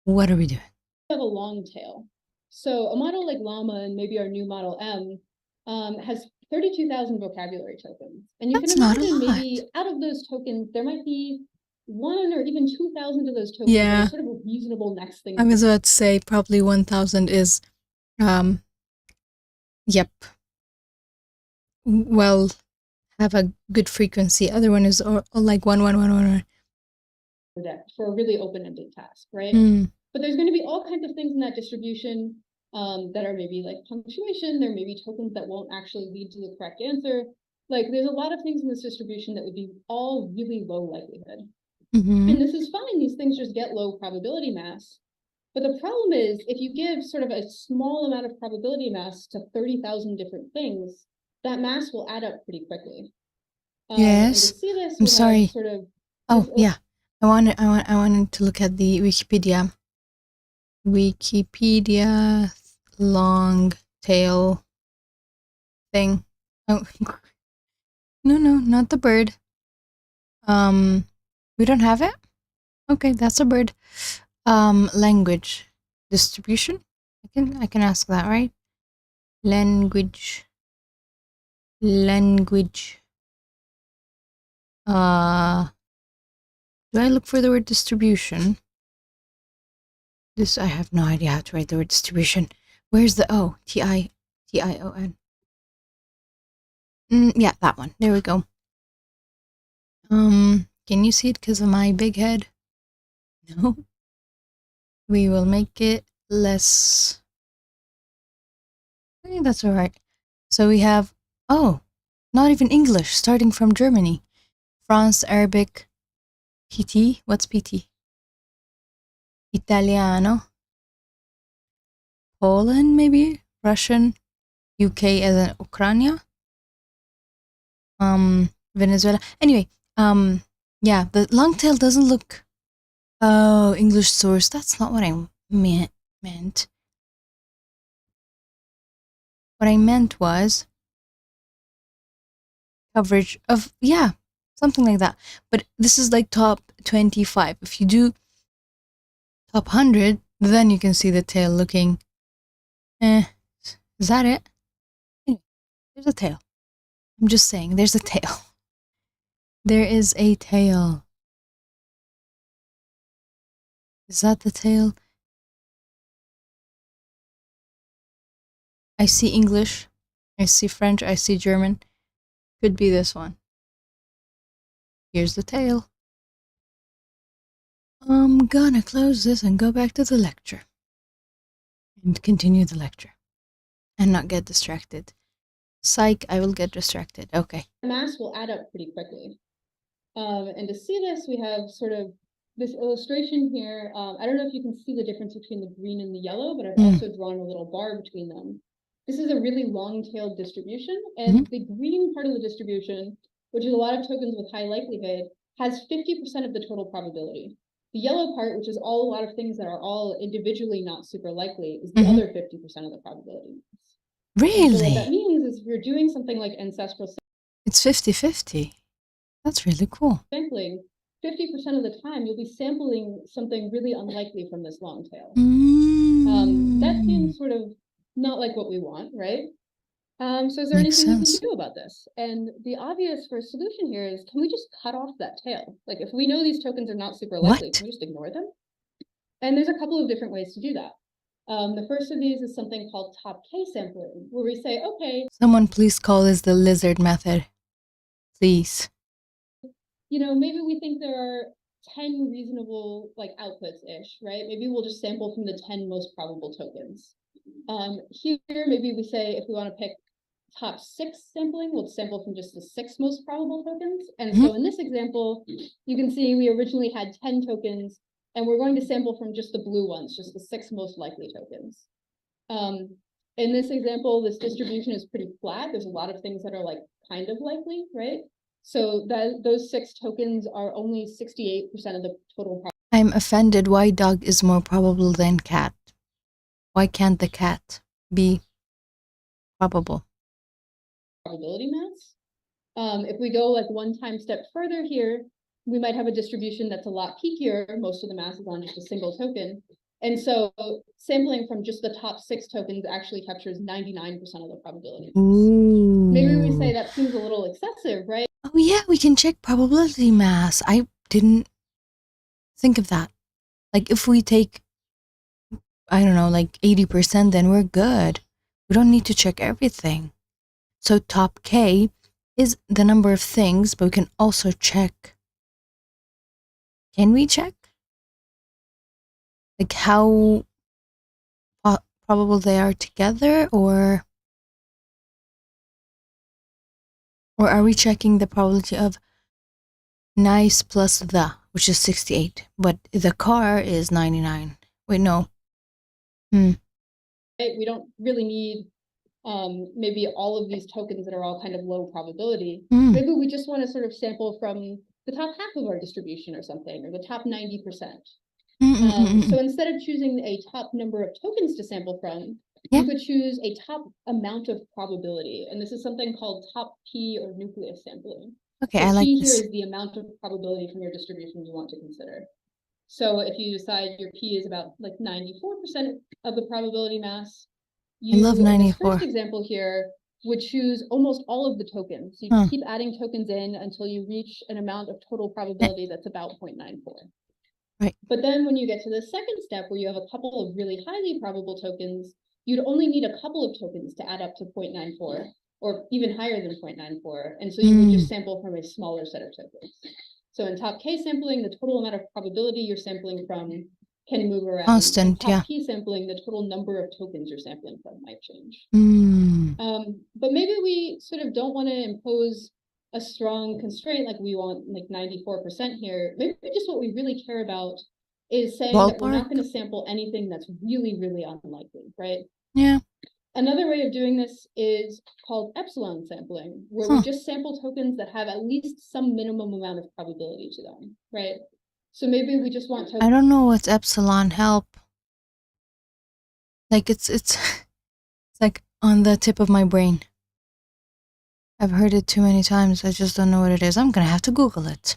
What are we doing? We have a long tail. So a model like Llama and maybe our new model M has 32,000 vocabulary tokens. And you can imagine maybe out of those tokens, there might be 1 or even 2,000 of those tokens. Yeah. Sort of a reasonable next thing. I was about to say probably 1,000 is, yep. Well, have a good frequency. Other one is or like 1. For a really open-ended task, right? But there's going to be all kinds of things in that distribution that are maybe like punctuation. There may be tokens that won't actually lead to the correct answer. Like there's a lot of things in this distribution that would be all really low likelihood. And this is fine. These things just get low probability mass. But the problem is if you give sort of a small amount of probability mass to 30,000 different things, that mass will add up pretty quickly. Yes. To see this, I'm sorry. Sort of, oh, yeah. I wanted to look at the Wikipedia long tail thing. Oh, no, not the bird. We don't have it? Okay, that's a bird. Language distribution. I can ask that, right? Language. Do I look for the word distribution? This, I have no idea how to write the word distribution. Where's the O? T-I-O-N. Yeah, that one. There we go. Can you see it because of my big head? No. We will make it less. I think that's all right. So we have, oh, not even English, starting from Germany. France, Arabic, PT. What's PT? Italiano. Poland, maybe? Russian. UK as in Ukraine. Venezuela. Anyway, yeah, the long tail doesn't look. Oh, English source. That's not what I meant. What I meant was coverage of, yeah, something like that. But this is like top 25. If you do top 100, then you can see the tail looking, is that it? Anyway, there's a tail. I'm just saying, there's a tail. There is a tail. Is that the tail? I see English, I see French, I see German. Could be this one. Here's the tail. I'm gonna close this and go back to the lecture. And continue the lecture. And not get distracted. Psych, I will get distracted. Okay. The mass will add up pretty quickly. And to see this, we have sort of this illustration here. I don't know if you can see the difference between the green and the yellow, but I've also drawn a little bar between them. This is a really long-tailed distribution, and the green part of the distribution, which is a lot of tokens with high likelihood, has 50% of the total probability. The yellow part, which is a lot of things that are all individually not super likely, is the other 50% of the probability. Really? So what that means is if you're doing something like ancestral It's 50-50. That's really cool. sampling, 50% of the time you'll be sampling something really unlikely from this long tail. That seems sort of not like what we want, right? So is there Makes anything we sense. can do about this? And the obvious first solution here is, can we just cut off that tail? Like if we know these tokens are not super likely, can we just ignore them? And there's a couple of different ways to do that. The first of these is something called top K sampling, where we say, okay, Someone please call this the lizard method. Please. you know, maybe we think there are 10 reasonable like outputs-ish, right? Maybe we'll just sample from the 10 most probable tokens. Here, maybe we say if we want to pick top 6 sampling, we'll sample from just the 6 most probable tokens. And so in this example, you can see we originally had 10 tokens, and we're going to sample from just the blue ones, just the 6 most likely tokens. In this example, this distribution is pretty flat. There's a lot of things that are like kind of likely, right? So that those 6 tokens are only 68% of the total I'm offended. Why dog is more probable than cat? Why can't the cat be probable? probability mass. If we go like one time step further here, we might have a distribution that's a lot peakier. Most of the mass is on just a single token. And so sampling from just the top 6 tokens actually captures 99% of the probability. Ooh. Maybe we say that seems a little excessive, right? Oh yeah, we can check probability mass. I didn't think of that. Like if we take, I don't know, like 80%, then we're good. We don't need to check everything. So top K is the number of things, but we can also check. Can we check? Like how probable they are together, or are we checking the probability of nice plus the, which is 68, but the car is 99. Wait, no. We don't really need maybe all of these tokens that are all kind of low probability. Maybe we just want to sort of sample from the top half of our distribution or something, or the top 90%. So instead of choosing a top number of tokens to sample from, you could choose a top amount of probability. And this is something called top P or nucleus sampling. Okay, the I like P this. here is the amount of probability from your distribution you want to consider. So if you decide your P is about like 94% of the probability mass, I love in this 94. first example here would choose almost all of the tokens. You keep adding tokens in until you reach an amount of total probability that's about 0.94. Right. But then when you get to the second step, where you have a couple of really highly probable tokens, you'd only need a couple of tokens to add up to 0.94, or even higher than 0.94. And so you would just sample from a smaller set of tokens. So in top K sampling, the total amount of probability you're sampling from can move around. Constant, in top P sampling, the total number of tokens you're sampling from might change. But maybe we sort of don't want to impose a strong constraint, like we want like 94% here. Maybe just what we really care about is saying that we're not going to sample anything that's really, really unlikely, right? Yeah. Another way of doing this is called epsilon sampling, where we just sample tokens that have at least some minimum amount of probability to them, right? So maybe we just want to. I don't know what's epsilon. Help. Like it's like on the tip of my brain. I've heard it too many times. I just don't know what it is. I'm gonna have to Google it.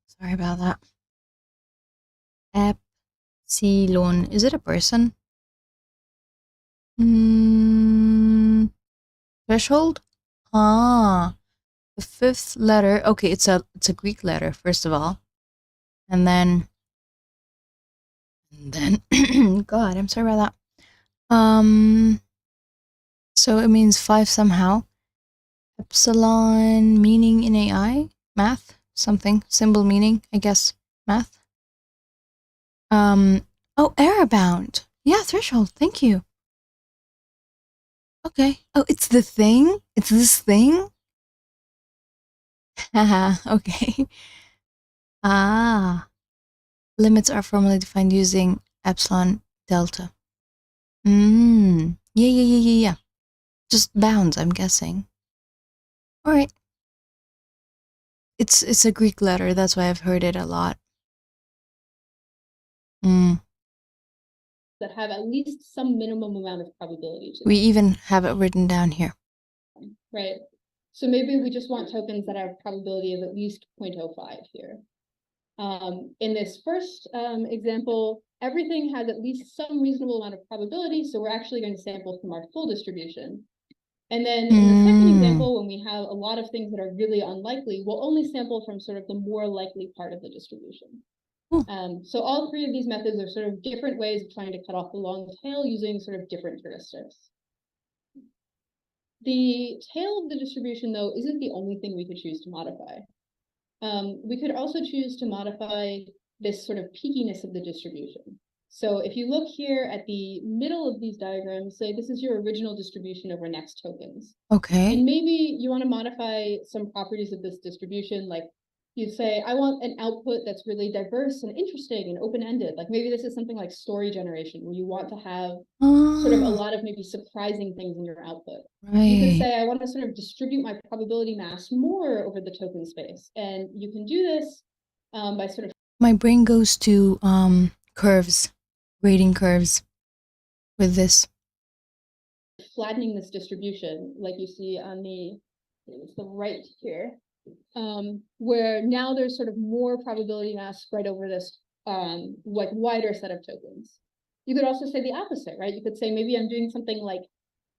Sorry about that. Epsilon. Is it a person? Threshold? Ah, the fifth letter. Okay, it's a Greek letter, first of all. And then God, I'm sorry about that. So it means 5 somehow. Epsilon meaning in AI? Math? Something. Symbol meaning, I guess. Math? Oh, error-bound. Yeah, threshold. Thank you. Okay. Oh, it's the thing? It's this thing? Haha, okay. Ah. Limits are formally defined using epsilon delta. Yeah. Just bounds, I'm guessing. Alright. It's a Greek letter, that's why I've heard it a lot. That have at least some minimum amount of probability to We them, even have it written down here. right? So maybe we just want tokens that have probability of at least 0.05 here. In this first example, everything has at least some reasonable amount of probability, so we're actually going to sample from our full distribution. And then in the second example, when we have a lot of things that are really unlikely, we'll only sample from sort of the more likely part of the distribution. So all three of these methods are sort of different ways of trying to cut off the long tail using sort of different heuristics. The tail of the distribution, though, isn't the only thing we could choose to modify. We could also choose to modify this sort of peakiness of the distribution. So if you look here at the middle of these diagrams, say this is your original distribution over next tokens. Okay. And maybe you want to modify some properties of this distribution, like you'd say, I want an output that's really diverse and interesting and open-ended. Like maybe this is something like story generation, where you want to have sort of a lot of maybe surprising things in your output. Right. You could say, I want to sort of distribute my probability mass more over the token space. And you can do this by sort of... My brain goes to curves, grading curves with this. Flattening this distribution, like you see on the right here, where now there's sort of more probability mass spread over this like wider set of tokens. You could also say the opposite, right? You could say maybe I'm doing something like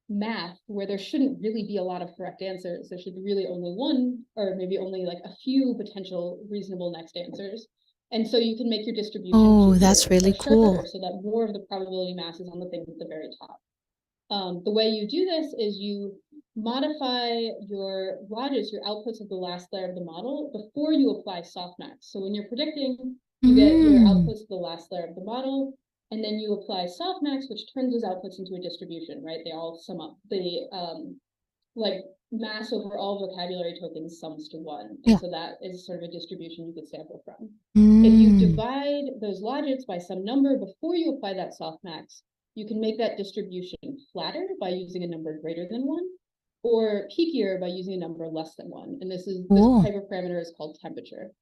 math where there shouldn't really be a lot of correct answers. There should be really only one, or maybe only like a few potential reasonable next answers. And so you can make your distribution that's really cool. so that more of the probability mass is on the things at the very top. The way you do this is you modify your lodges, your outputs of the last layer of the model before you apply softmax. So when you're predicting, you get your outputs of the last layer of the model, and then you apply softmax, which turns those outputs into a distribution, right? They all sum up. The like mass over all vocabulary tokens sums to 1. And so that is sort of a distribution you could sample from. If you divide those lodges by some number before you apply that softmax, you can make that distribution flatter by using a number greater than 1, or peakier by using a number less than 1. And this hyperparameter is called temperature.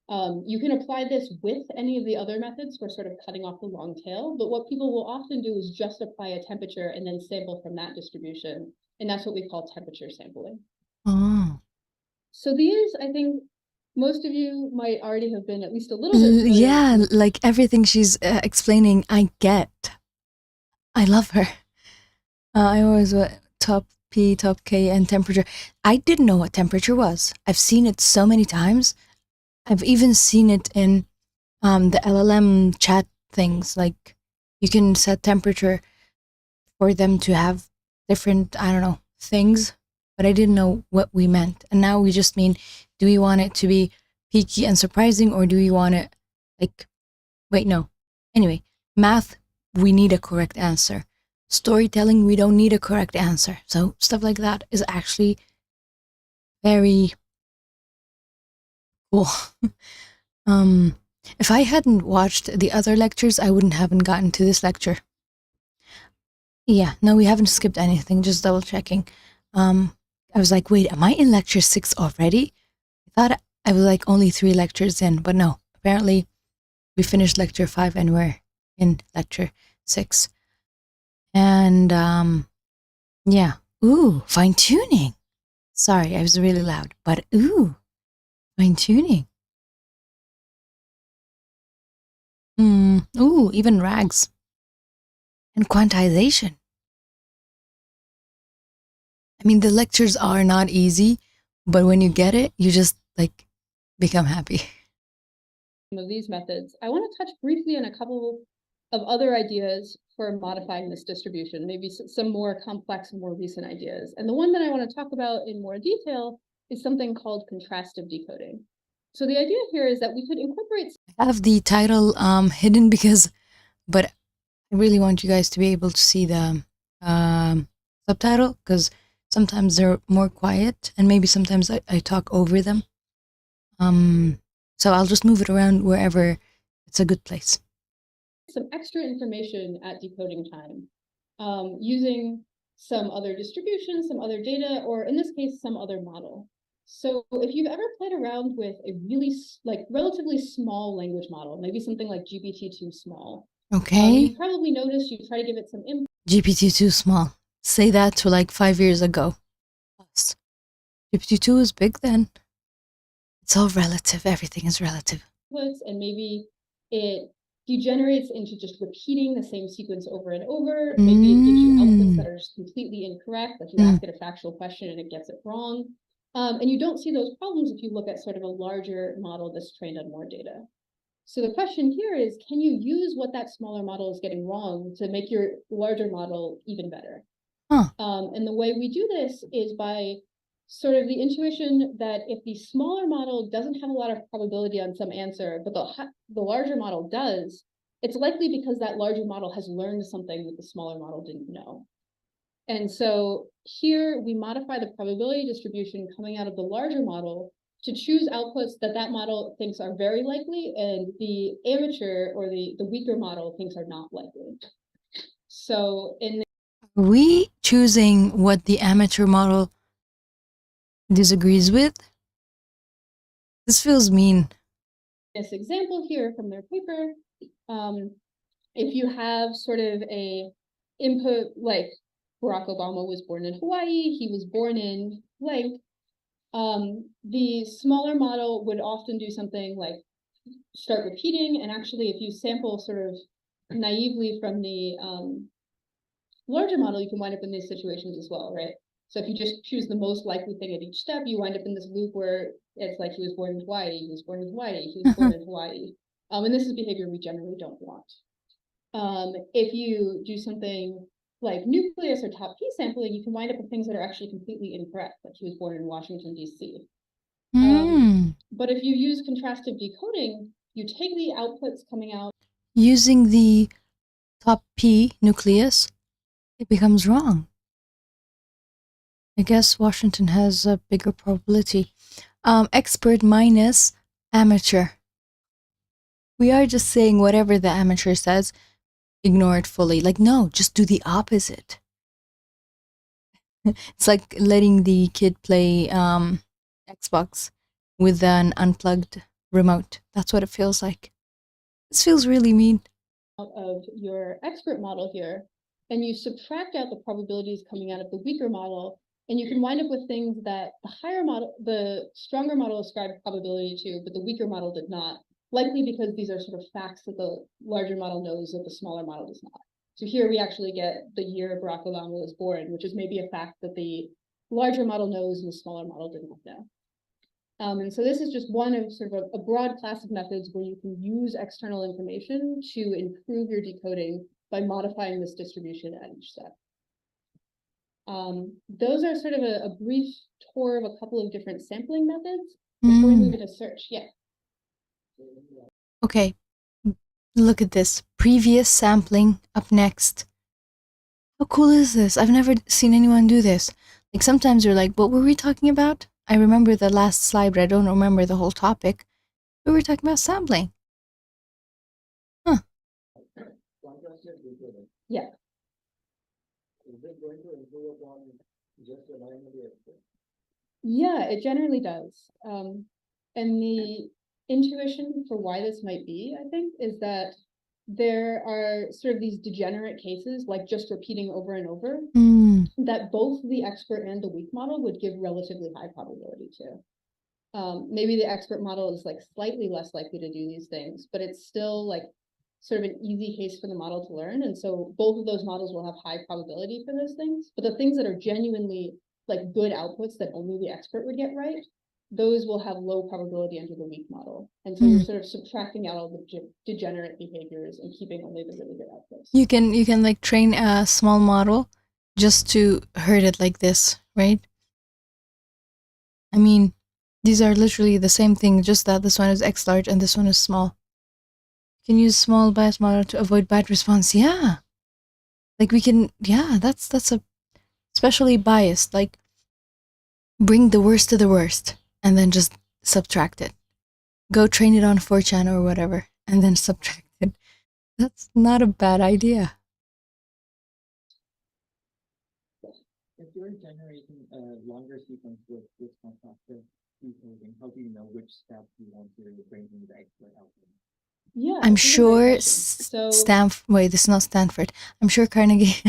You can apply this with any of the other methods for sort of cutting off the long tail, but what people will often do is just apply a temperature and then sample from that distribution. And that's what we call temperature sampling. So these, I think, most of you might already have been at least a little bit familiar. Like everything she's explaining, I get. I love her. I always top P, top K, and temperature. I didn't know what temperature was. I've seen it so many times. I've even seen it in the LLM chat things. Like you can set temperature for them to have different, I don't know, things, but I didn't know what we meant. And now we just mean, do we want it to be peaky and surprising, or do we want it like, wait, no. Anyway, math, we need a correct answer. Storytelling, we don't need a correct answer. So stuff like that is actually very cool. If I hadn't watched the other lectures, I wouldn't have gotten to this lecture. Yeah, no, we haven't skipped anything, just double checking. I was like, wait, am I in lecture 6 already? I thought I was like only 3 lectures in, but no, apparently we finished lecture 5 and we're in lecture 6. And yeah, Ooh, fine tuning. Sorry, I was really loud, but ooh, fine tuning. Ooh, even rags and quantization. I mean, the lectures are not easy, but when you get it, you just like become happy. Of these methods, I want to touch briefly on a couple of other ideas for modifying this distribution, maybe some more complex, more recent ideas. And the one that I want to talk about in more detail is something called contrastive decoding. So the idea here is that we could incorporate. I have the title hidden but I really want you guys to be able to see the subtitle, because sometimes they're more quiet and maybe sometimes I talk over them. So I'll just move it around wherever it's a good place. Some extra information at decoding time using some other distribution, some other data, or in this case, some other model. So if you've ever played around with a really relatively small language model, maybe something like GPT-2 small, okay, you probably noticed you try to give it some input. GPT-2 small. Say that to like 5 years ago. GPT-2 is big then. It's all relative. Everything is relative. And maybe it degenerates into just repeating the same sequence over and over. Maybe it gives you outputs that are just completely incorrect, like you ask it a factual question and it gets it wrong. And you don't see those problems if you look at sort of a larger model that's trained on more data. So the question here is, can you use what that smaller model is getting wrong to make your larger model even better? And the way we do this is by sort of the intuition that if the smaller model doesn't have a lot of probability on some answer, but the larger model does, it's likely because that larger model has learned something that the smaller model didn't know. And so here we modify the probability distribution coming out of the larger model to choose outputs that model thinks are very likely and the amateur or the weaker model thinks are not likely. So are we choosing what the amateur model disagrees with? This feels mean. This example here from their paper, if you have sort of a input like Barack Obama was born in Hawaii, he was born in blank, the smaller model would often do something like start repeating, and actually if you sample sort of naively from the larger model, you can wind up in these situations as well, right? So if you just choose the most likely thing at each step, you wind up in this loop where it's like he was born in Hawaii, he was born in Hawaii, he was born in Hawaii. And this is behavior we generally don't want. If you do something like nucleus or top P sampling, you can wind up with things that are actually completely incorrect, like he was born in Washington, D.C. But if you use contrastive decoding, you take the outputs coming out. Using the top P nucleus, it becomes wrong. I guess Washington has a bigger probability. Expert minus amateur. We are just saying whatever the amateur says, ignore it fully. Like, no, just do the opposite. It's like letting the kid play Xbox with an unplugged remote. That's what it feels like. This feels really mean. Out of your expert model here, and you subtract out the probabilities coming out of the weaker model, and you can wind up with things that the stronger model ascribed probability to, but the weaker model did not, likely because these are sort of facts that the larger model knows that the smaller model does not. So here we actually get the year Barack Obama was born, which is maybe a fact that the larger model knows and the smaller model did not know. And so this is just one of sort of a broad class of methods where you can use external information to improve your decoding by modifying this distribution at each step. Those are sort of a brief tour of a couple of different sampling methods before we move into search. Yeah. Okay, look at this. Previous sampling up next. How cool is this? I've never seen anyone do this. Like sometimes you're like, what were we talking about? I remember the last slide, but I don't remember the whole topic. We were talking about sampling. Huh. Yeah. Is it going to improve upon just relying on the expert? Yeah, it generally does. And the intuition for why this might be, I think, is that there are sort of these degenerate cases, like just repeating over and over, that both the expert and the weak model would give relatively high probability to. Maybe the expert model is like slightly less likely to do these things, but it's still like sort of an easy case for the model to learn. And so both of those models will have high probability for those things. But the things that are genuinely like good outputs that only the expert would get right, those will have low probability under the weak model. And so you're sort of subtracting out all the degenerate behaviors and keeping only the really good outputs. You can like train a small model just to herd it like this, right? I mean, these are literally the same thing, just that this one is X large and this one is small. You can use small bias model to avoid bad response. Yeah. Like we can, yeah, that's a especially biased, like bring the worst to the worst and then just subtract it. Go train it on 4chan or whatever and then subtract it. That's not a bad idea. If you're generating a longer sequence with this contrastive decoding, how do you know which step you want to bring in the expert output? Yeah, I'm this is a great sure question. Stanford, wait, this is not Stanford. I'm sure Carnegie,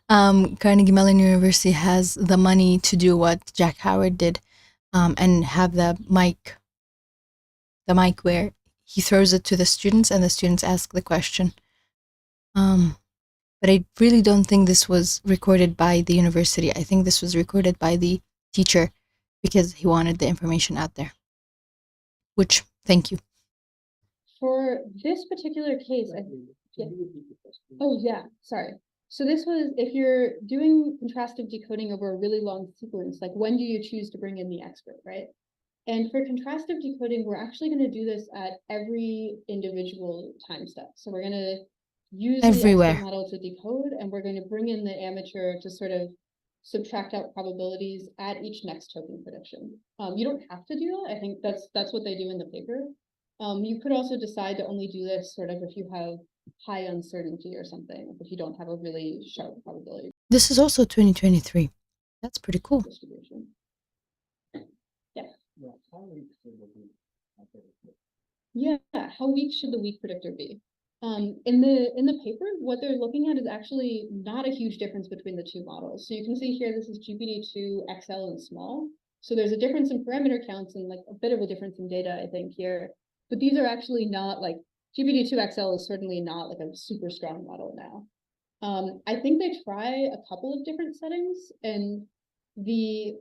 Carnegie Mellon University has the money to do what Jack Howard did, and have the mic where he throws it to the students and the students ask the question. But I really don't think this was recorded by the university. I think this was recorded by the teacher because he wanted the information out there. Which, thank you. For this particular case, yeah. Oh yeah, sorry. So this was, if you're doing contrastive decoding over a really long sequence, like when do you choose to bring in the expert, right? And for contrastive decoding, we're actually going to do this at every individual time step. So we're going to use the expert model to decode, and we're going to bring in the amateur to sort of subtract out probabilities at each next token prediction. You don't have to do that. I think that's what they do in the paper. You could also decide to only do this sort of if you have high uncertainty or something, if you don't have a really sharp probability. This is also 2023. That's pretty cool. Distribution. Yeah, how weak should the weak predictor be? In the paper, what they're looking at is actually not a huge difference between the two models. So you can see here, this is GPT-2 XL and small. So there's a difference in parameter counts and like a bit of a difference in data, I think, here. But these are actually not like, GPT-2 XL is certainly not like a super strong model now. I think they try a couple of different settings, and the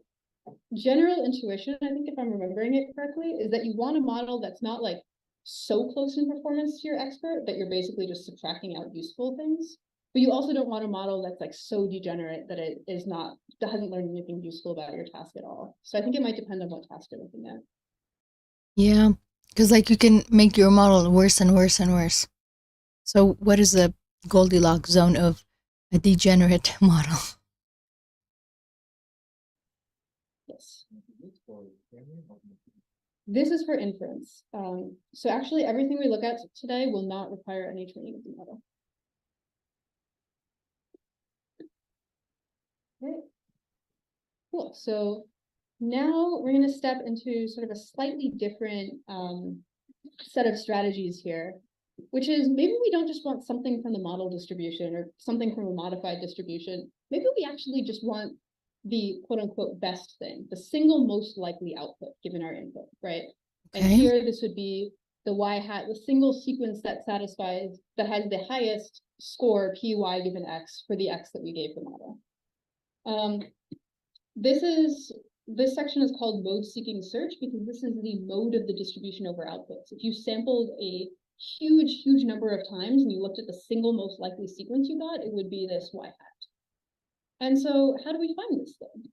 general intuition, I think if I'm remembering it correctly, is that you want a model that's not like so close in performance to your expert that you're basically just subtracting out useful things. But you also don't want a model that's like so degenerate that it is not, that hasn't learned anything useful about your task at all. So I think it might depend on what task you're looking at. Yeah, because like you can make your model worse and worse and worse. So what is the Goldilocks zone of a degenerate model? Yes. This is for inference. So actually everything we look at today will not require any training of the model. Okay. Cool. So now we're going to step into sort of a slightly different set of strategies here, which is maybe we don't just want something from the model distribution or something from a modified distribution. Maybe we actually just want the quote unquote best thing, the single most likely output given our input, right? Okay. And here this would be the y hat, the single sequence that satisfies, that has the highest score py given x for the x that we gave the model. This section is called mode seeking search because this is the mode of the distribution over outputs. If you sampled a huge number of times and you looked at the single most likely sequence you got, it would be this y hat. And so how do we find this thing?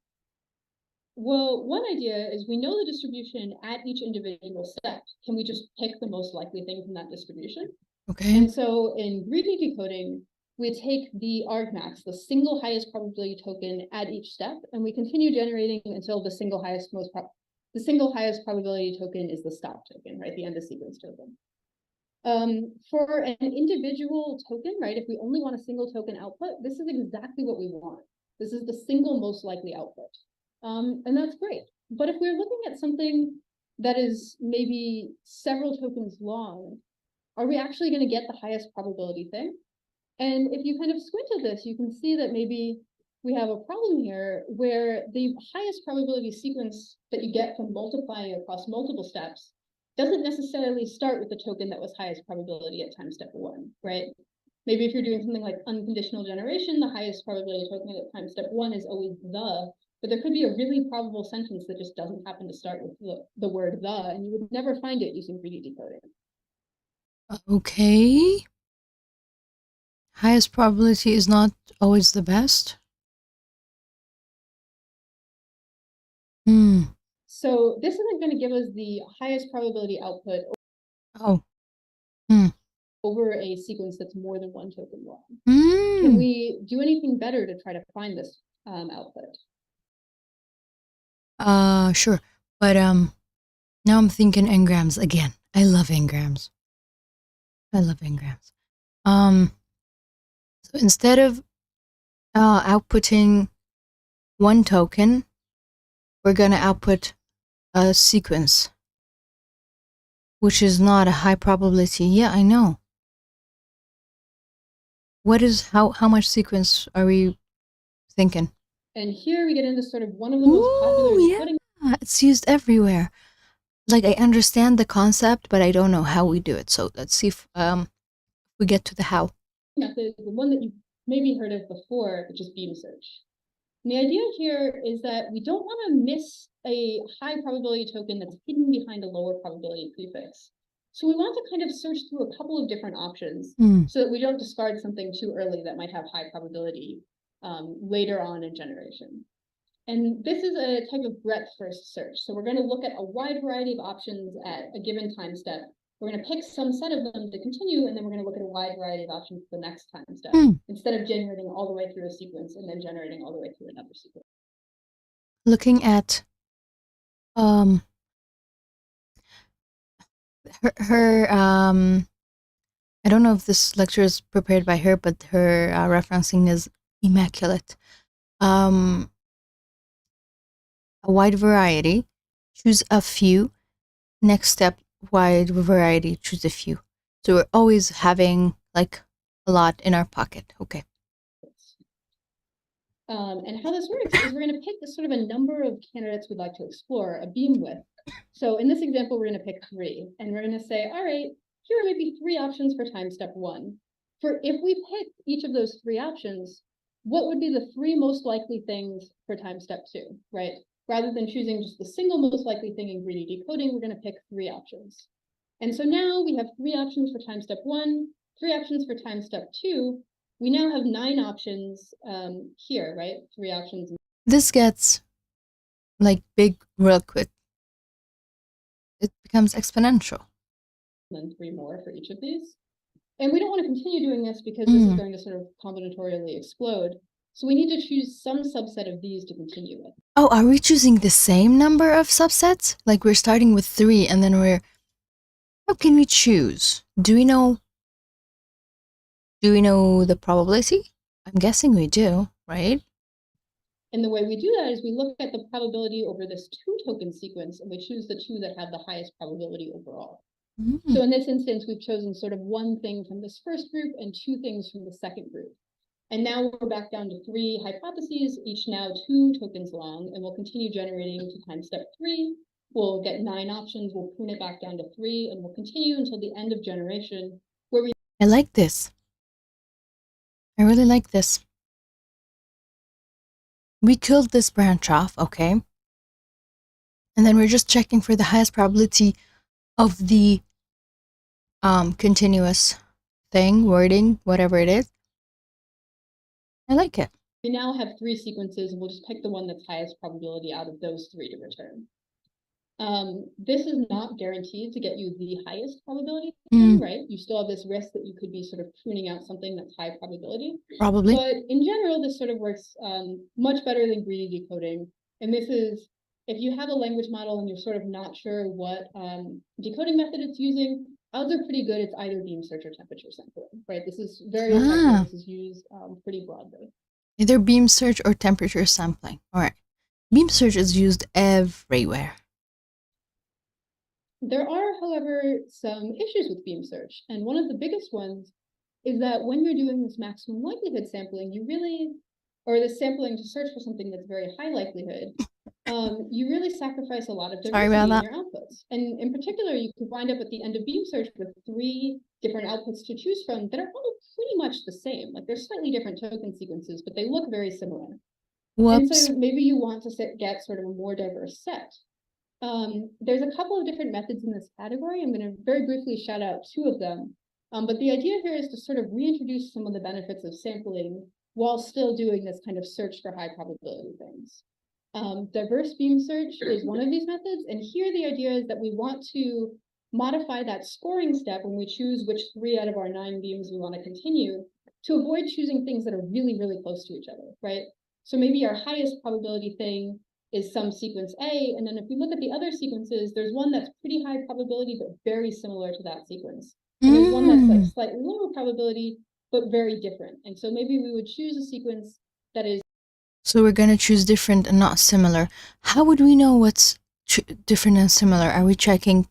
Well, one idea is we know the distribution at each individual step. Can we just pick the most likely thing from that distribution? Okay. And so in greedy decoding, we take the argmax, the single highest probability token at each step, and we continue generating until the single highest probability token is the stop token, right? The end of sequence token. For an individual token, right? If we only want a single token output, this is exactly what we want. This is the single most likely output. And that's great. But if we're looking at something that is maybe several tokens long, are we actually going to get the highest probability thing? And if you kind of squint at this, you can see that maybe we have a problem here where the highest probability sequence that you get from multiplying across multiple steps doesn't necessarily start with the token that was highest probability at time step 1, right? Maybe if you're doing something like unconditional generation, the highest probability token at time step 1 is always the, but there could be a really probable sentence that just doesn't happen to start with the word the, and you would never find it using greedy decoding. Okay. Highest probability is not always the best. So this isn't going to give us the highest probability output Oh. over a sequence that's more than one token long. Can we do anything better to try to find this output? Sure. But now I'm thinking engrams again. I love engrams. So instead of outputting one token, we're gonna output a sequence, which is not a high probability. Yeah, I know. What is how much sequence are we thinking? And here we get into sort of one of the most popular decoding. Yeah, it's used everywhere. Like, I understand the concept, but I don't know how we do it. So let's see if we get to the how. Method, the one that you maybe heard of before, which is beam search. And the idea here is that we don't want to miss a high probability token that's hidden behind a lower probability prefix. So we want to kind of search through a couple of different options so that we don't discard something too early that might have high probability later on in generation. And this is a type of breadth first search. So we're going to look at a wide variety of options at a given time step. We're going to pick some set of them to continue, and then we're going to look at a wide variety of options for the next time step, instead of generating all the way through a sequence and then generating all the way through another sequence. Looking at her I don't know if this lecture is prepared by her, but her referencing is immaculate. A wide variety, choose a few. Next step, wide variety, choose a few. So we're always having like a lot in our pocket. Okay. And how this works is we're going to pick sort of a number of candidates we'd like to explore, a beam width. So in this example, we're going to pick 3, and we're going to say, all right, here are maybe 3 options for time step 1. For if we pick each of those 3 options, what would be the 3 most likely things for time step 2, right? Rather than choosing just the single most likely thing in greedy decoding, we're going to pick 3 options. And so now we have 3 options for time step 1, 3 options for time step 2. We now have 9 options here, right? 3 options. This gets like big real quick. It becomes exponential. And then 3 more for each of these. And we don't want to continue doing this because this is going to sort of combinatorially explode. So we need to choose some subset of these to continue with. Oh, are we choosing the same number of subsets? Like we're starting with 3 and then how can we choose? Do we know the probability? I'm guessing we do, right? And the way we do that is we look at the probability over this 2 token sequence, and we choose the 2 that have the highest probability overall. So in this instance, we've chosen sort of 1 thing from this first group and 2 things from the second group. And now we're back down to 3 hypotheses, each now 2 tokens long, and we'll continue generating to time step 3. We'll get 9 options, we'll prune it back down to 3, and we'll continue until the end of generation, where we... I like this. I really like this. We killed this branch off, okay? And then we're just checking for the highest probability of the continuous thing, wording, whatever it is. I like it. We now have 3 sequences, and we'll just pick the one that's highest probability out of those 3 to return. This is not guaranteed to get you the highest probability, right? You still have this risk that you could be sort of pruning out something that's high probability. Probably. But in general, this sort of works much better than greedy decoding. And this is, if you have a language model and you're sort of not sure what decoding method it's using, odds are pretty good it's either beam search or temperature sampling, right? This is very effective. This is used pretty broadly. Either beam search or temperature sampling. All right. Beam search is used everywhere. There are, however, some issues with beam search. And one of the biggest ones is that when you're doing this maximum likelihood sampling, or the sampling to search for something that's very high likelihood, you really sacrifice a lot of Sorry about diversity in that. your outputs. And in particular, you could wind up at the end of beam search with 3 different outputs to choose from that are all pretty much the same. Like, they're slightly different token sequences, but they look very similar. And Whoops. so maybe you want to get sort of a more diverse set. There's a couple of different methods in this category. I'm going to very briefly shout out 2 of them. But the idea here is to sort of reintroduce some of the benefits of sampling while still doing this kind of search for high probability things. Diverse beam search is one of these methods. And here the idea is that we want to modify that scoring step when we choose which 3 out of our 9 beams we want to continue, to avoid choosing things that are really, really close to each other, right? So maybe our highest probability thing is some sequence A, and then if we look at the other sequences, there's one that's pretty high probability, but very similar to that sequence. And there's one that's like slightly lower probability, but very different. And so maybe we would choose a sequence that is. So we're gonna choose different and not similar. How would we know what's different and similar? Are we checking?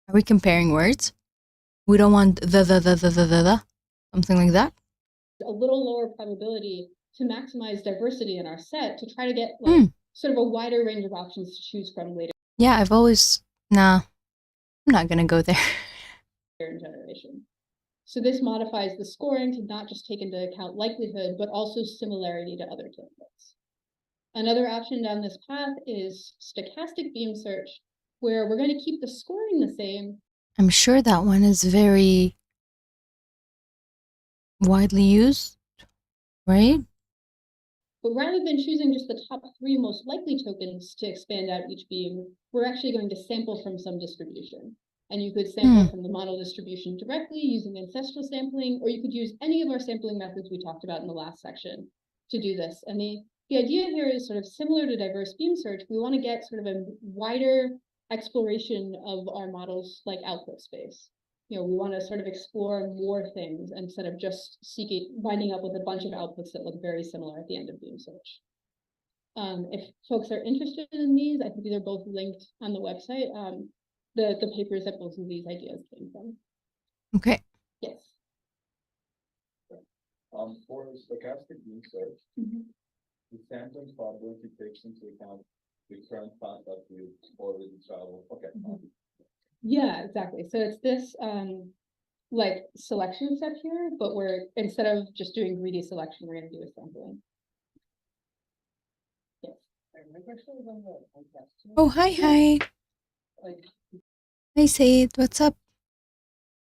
Are we comparing words? We don't want the something like that. A little lower probability to maximize diversity in our set, to try to get like sort of a wider range of options to choose from later. Yeah, I've always I'm not gonna go there. In generation. So this modifies the scoring to not just take into account likelihood, but also similarity to other templates. Another option down this path is stochastic beam search, where we're going to keep the scoring the same. I'm sure that one is very widely used, right? But rather than choosing just the top 3 most likely tokens to expand out each beam, we're actually going to sample from some distribution. And you could sample from the model distribution directly using ancestral sampling, or you could use any of our sampling methods we talked about in the last section to do this. And the idea here is sort of similar to diverse beam search. We want to get sort of a wider exploration of our model's like output space. You know, we want to sort of explore more things instead of just winding up with a bunch of outputs that look very similar at the end of beam search. If folks are interested in these, I think these are both linked on the website. The papers that both of these ideas came from. Okay. Yes. For stochastic beam search, the sampling probability takes into account the current path that we already traveled. Okay. Yeah, exactly. So it's this like selection step here, but we're, instead of just doing greedy selection, we're going to do a sampling. Yes. My question is on the test. Oh, hi. Like, Hey, Said, what's up?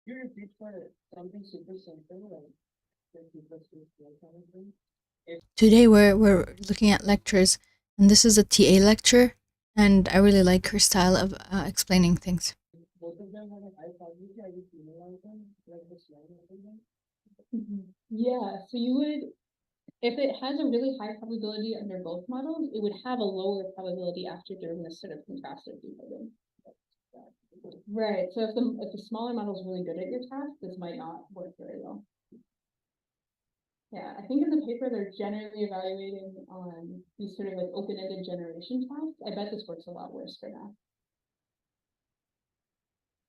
you repeat for something super simple, like kind of thing. Today we're looking at lectures, and this is a TA lecture, and I really like her style of explaining things. Both of them have a high probability. I would penalize them, like the slide of them. Yeah, so you would, if it has a really high probability under both models, it would have a lower probability after doing this sort of contrastive debugging. Right. So if the smaller model is really good at your task, this might not work very well. Yeah, I think in the paper they're generally evaluating on these sort of like open-ended generation tasks. I bet this works a lot worse for now.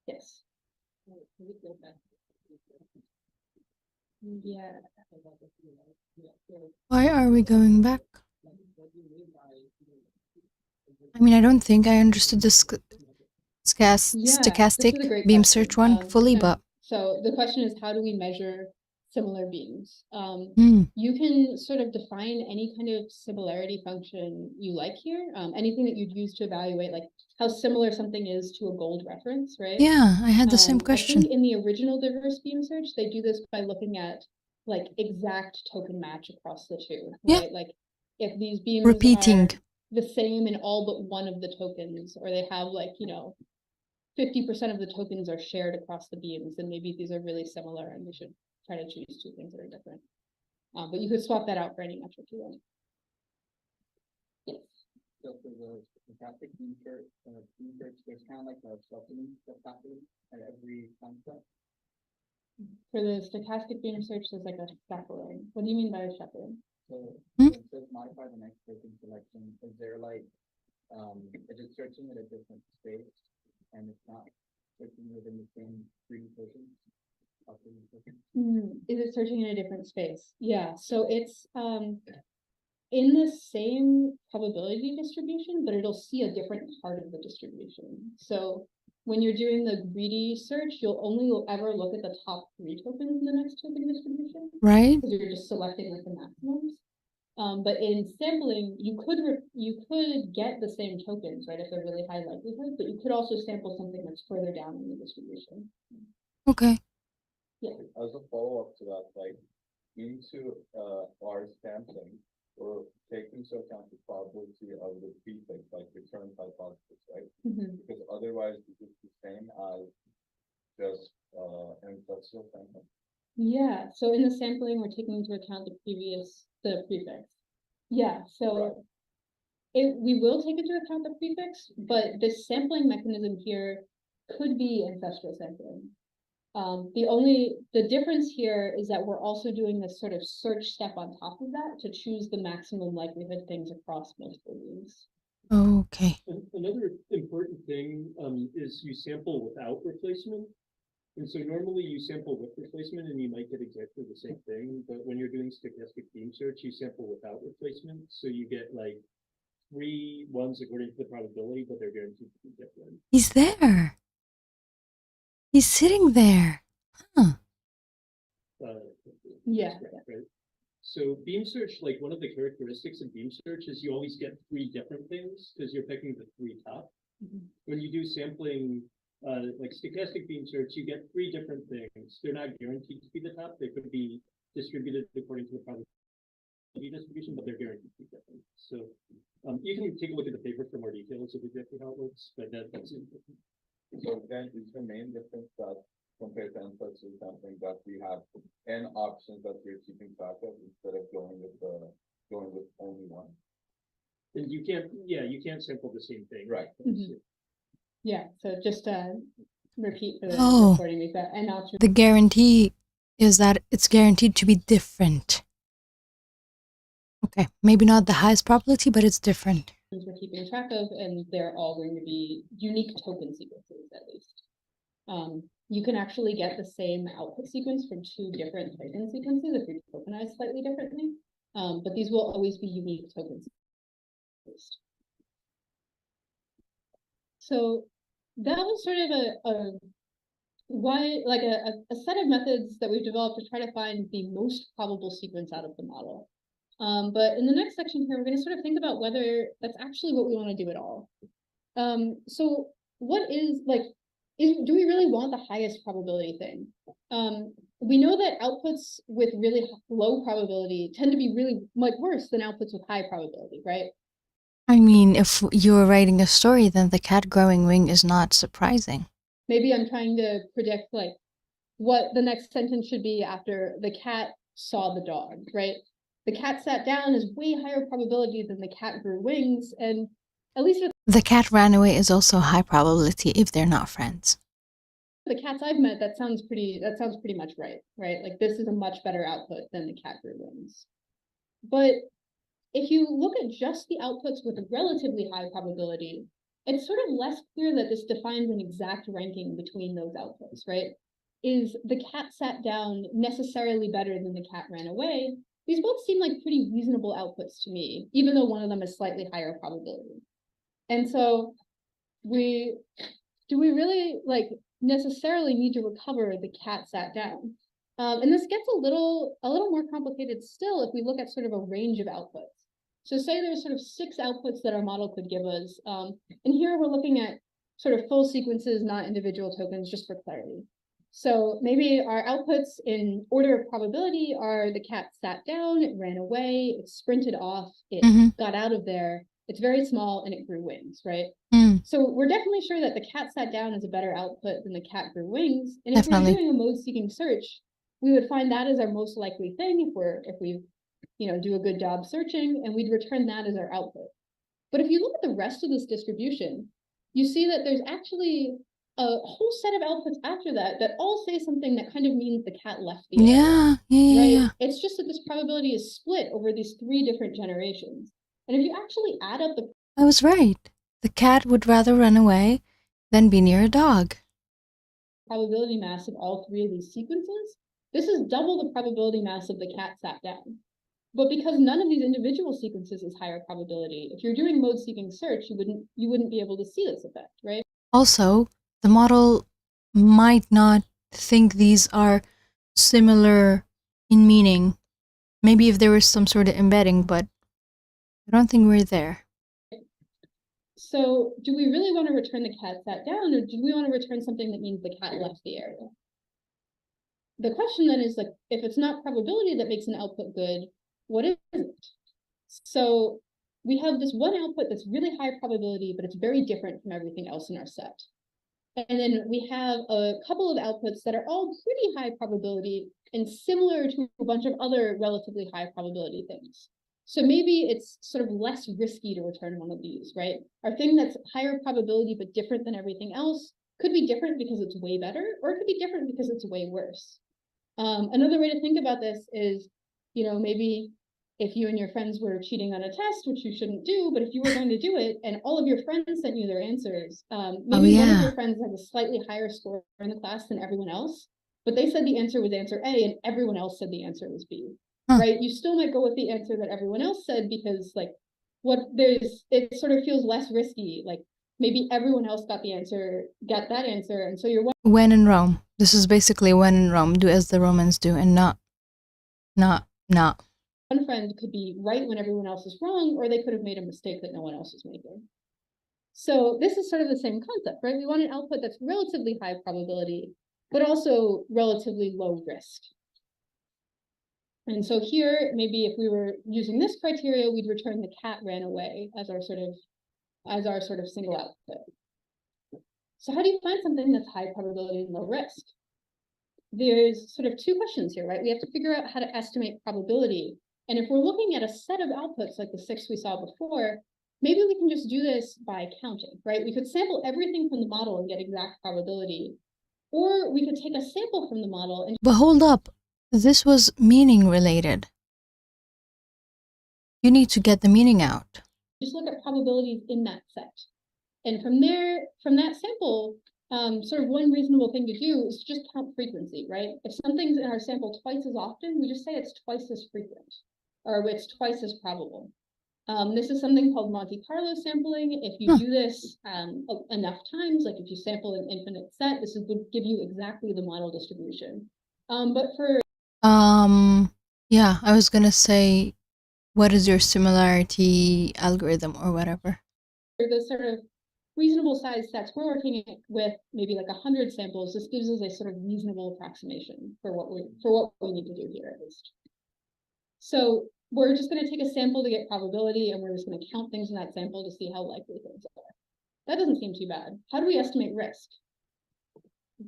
Yes. Yeah. Why are we going back? I mean, I don't think I understood this stochastic beam search one fully, but so the question is, how do we measure similar beams? You can sort of define any kind of similarity function you like here, anything that you'd use to evaluate like how similar something is to a gold reference, right? Yeah, I had the same question. I think in the original diverse beam search, they do this by looking at like exact token match across the 2, right? Yeah. Like if these beams Repeating. are the same in all but one of the tokens, or they have like, 50% of the tokens are shared across the beams, and maybe these are really similar and we should try to choose 2 things that are different. But you could swap that out for any metric you want. Yes. So for the stochastic beam search, there's kind of like a shuffling that's happening at every concept. For the stochastic beam search, there's like a shuffling. What do you mean by a shuffling? So it says modify the next token selection. Is there like, is it searching at a different space and it's not searching within the same 3D token? Is it searching in a different space? Yeah, so it's in the same probability distribution, but it'll see a different part of the distribution. So when you're doing the greedy search, you'll only ever look at the top 3 tokens in the next token distribution, Right? because you're just selecting like the maximums. But in sampling, you could get the same tokens, right, if they're really high likelihood, but you could also sample something that's further down in the distribution. Okay. As a follow-up to that, like into our sampling, we're taking into account the probability of the prefix, like return hypothesis, right? Because otherwise it's just the same as just ancestral sampling. Yeah, so in the sampling, we're taking into account the prefix. Yeah, so we will take into account the prefix, but the sampling mechanism here could be ancestral sampling. The difference here is that we're also doing this sort of search step on top of that to choose the maximum likelihood things across multiple leaves. Okay. Another important thing is you sample without replacement. And so normally you sample with replacement and you might get exactly the same thing, but when you're doing stochastic beam search, you sample without replacement. So you get like 3 ones according to the probability, but they're guaranteed to be different. He's there. He's sitting there. Huh. Yeah. Right. So beam search, like one of the characteristics of beam search is you always get 3 different things because you're picking the 3 top. When you do sampling, like stochastic beam search, you get 3 different things. They're not guaranteed to be the top. They could be distributed according to the probability distribution, but they're guaranteed to be different. So you can take a look at the paper for more details of exactly how it works, but that's important. So then is the main difference that compared to ancestral sampling that we have n options that we're keeping track of instead of going with only one. And you can't sample the same thing. Right. Yeah, so just repeat for the Oh. recording, we've got an option. The guarantee is that it's guaranteed to be different. Okay, maybe not the highest probability, but it's different. We're keeping track of, and they're all going to be unique token sequences at least. You can actually get the same output sequence from 2 different token sequences if you tokenize slightly differently, but these will always be unique tokens. So that was sort of a set of methods that we've developed to try to find the most probable sequence out of the model. But in the next section here, we're going to sort of think about whether that's actually what we want to do at all. So what is do we really want the highest probability thing? We know that outputs with really low probability tend to be really much worse than outputs with high probability, right? I mean, if you were writing a story, then the cat growing wing is not surprising. Maybe I'm trying to predict like what the next sentence should be after the cat saw the dog, right? The cat sat down is way higher probability than the cat grew wings, and at least with The cat ran away is also high probability if they're not friends. the cats I've met, that sounds pretty much right? Like this is a much better output than the cat grew wings. But if you look at just the outputs with a relatively high probability, it's sort of less clear that this defines an exact ranking between those outputs, right? Is the cat sat down necessarily better than the cat ran away? These both seem like pretty reasonable outputs to me, even though one of them is slightly higher probability. And so do we really necessarily need to recover the cat sat down? And this gets a little more complicated still if we look at sort of a range of outputs. So say there's sort of 6 outputs that our model could give us. And here we're looking at sort of full sequences, not individual tokens, just for clarity. So maybe our outputs in order of probability are the cat sat down, it ran away, it sprinted off, it got out of there, it's very small, and it grew wings, right? So we're definitely sure that the cat sat down is a better output than the cat grew wings. And if Definitely. we're doing a mode-seeking search, we would find that as our most likely thing if we do a good job searching, and we'd return that as our output. But if you look at the rest of this distribution, you see that there's actually a whole set of outputs after that all say something that kind of means the cat left the area. Yeah. It's just that this probability is split over these 3 different generations. And if you actually add up the I was right. The cat would rather run away Then be near a dog. Probability mass of all three of these sequences, this is double the probability mass of the cat sat down. But because none of these individual sequences is higher probability, if you're doing mode seeking search, you wouldn't be able to see this effect, right? Also, the model might not think these are similar in meaning. Maybe if there was some sort of embedding, but I don't think we're there. So do we really want to return the cat sat down, or do we want to return something that means the cat left the area? The question then is, like, if it's not probability that makes an output good, what is it? So we have this one output that's really high probability, but it's very different from everything else in our set. And then we have a couple of outputs that are all pretty high probability and similar to a bunch of other relatively high probability things. So maybe it's sort of less risky to return one of these, right? Our thing that's higher probability but different than everything else could be different because it's way better, or it could be different because it's way worse. Another way to think about this is, maybe if you and your friends were cheating on a test, which you shouldn't do, but if you were going to do it and all of your friends sent you their answers, maybe one of your friends has a slightly higher score in the class than everyone else, but they said the answer was answer A and everyone else said the answer was B, right? You still might go with the answer that everyone else said because, like, it sort of feels less risky. Like, maybe everyone else got that answer, and so you're when in Rome. This is basically when in Rome, do as the Romans do, and not. One friend could be right when everyone else is wrong, or they could have made a mistake that no one else is making. So this is sort of the same concept, right? We want an output that's relatively high probability, but also relatively low risk. And so here, maybe if we were using this criteria, we'd return the cat ran away as our sort of single output. So how do you find something that's high probability and low risk? There's sort of two questions here, right? We have to figure out how to estimate probability. And if we're looking at a set of outputs like the 6 we saw before, maybe we can just do this by counting, right? We could sample everything from the model and get exact probability. Or we could take a sample from the model and— But hold up, this was meaning related. You need to get the meaning out. just look at probabilities in that set. And from that sample, sort of one reasonable thing to do is just count frequency, right? If something's in our sample twice as often, we just say it's twice as frequent, or it's twice as probable. This is something called Monte Carlo sampling. If you do this enough times, like if you sample an infinite set, this would give you exactly the model distribution. But for yeah, I was gonna say, what is your similarity algorithm or whatever? the sort of reasonable size sets we're working with, maybe like 100 samples, this gives us a sort of reasonable approximation for what we need to do here at least. So we're just going to take a sample to get probability, and we're just going to count things in that sample to see how likely things are. That doesn't seem too bad. How do we estimate risk?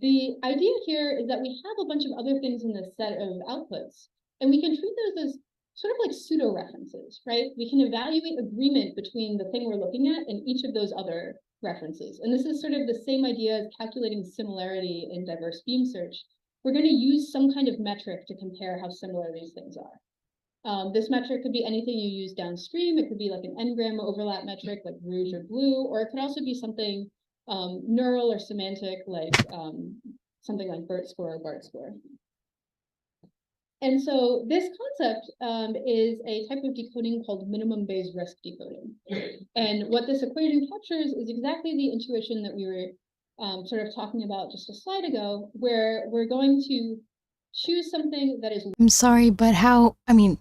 The idea here is that we have a bunch of other things in this set of outputs, and we can treat those as sort of like pseudo references, right? We can evaluate agreement between the thing we're looking at and each of those other references. And this is sort of the same idea as calculating similarity in diverse beam search. We're going to use some kind of metric to compare how similar these things are. This metric could be anything you use downstream. It could be like an n-gram overlap metric like rouge or blue, or it could also be something neural or semantic like something like BERT score or BART score. And so this concept is a type of decoding called minimum Bayes risk decoding. And what this equation captures is exactly the intuition that we were sort of talking about just a slide ago, where we're going to choose something that is— I'm sorry, but how, I mean,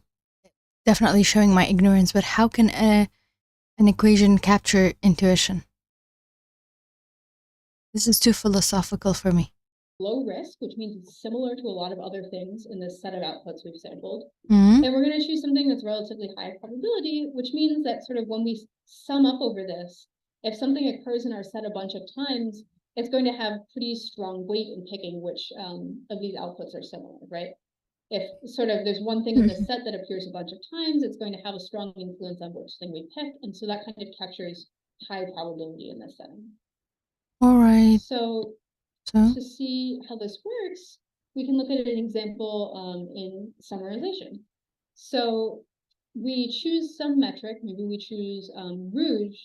definitely showing my ignorance, but how can an equation capture intuition? This is too philosophical for me. low risk, which means it's similar to a lot of other things in this set of outputs we've sampled. Mm-hmm. And we're going to choose something that's relatively high probability, which means that sort of when we sum up over this, if something occurs in our set a bunch of times, it's going to have pretty strong weight in picking which of these outputs are similar, right? If sort of there's one thing in this set that appears a bunch of times, it's going to have a strong influence on which thing we pick. And so that kind of captures high probability in this setting. All right. So So to see how this works, we can look at an example in summarization. So we choose some metric, maybe we choose rouge,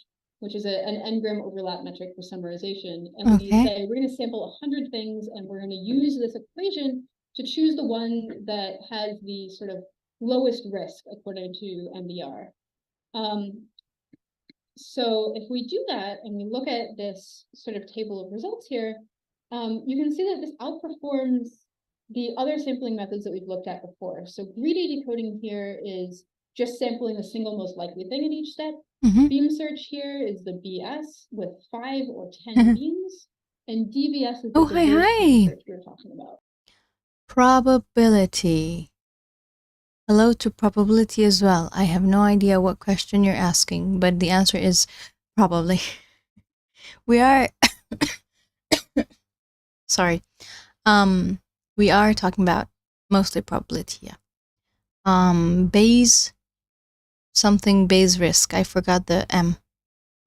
which is an n-gram overlap metric for summarization. And we Okay. say, we're gonna sample 100 things and we're gonna use this equation to choose the one that has the sort of lowest risk according to MBR. So if we do that and we look at this sort of table of results here, you can see that this outperforms the other sampling methods that we've looked at before. So greedy decoding here is just sampling the single most likely thing in each step. Mhm. Beam search here is the BS with 5 or 10 beams, and DVS is the Oh, hi, diverse beam hi. search we were talking about. Probability. Hello to probability as well. I have no idea what question you're asking, but the answer is probably. We are sorry. We are talking about mostly probability, yeah. Bayes something Bayes risk. I forgot the M.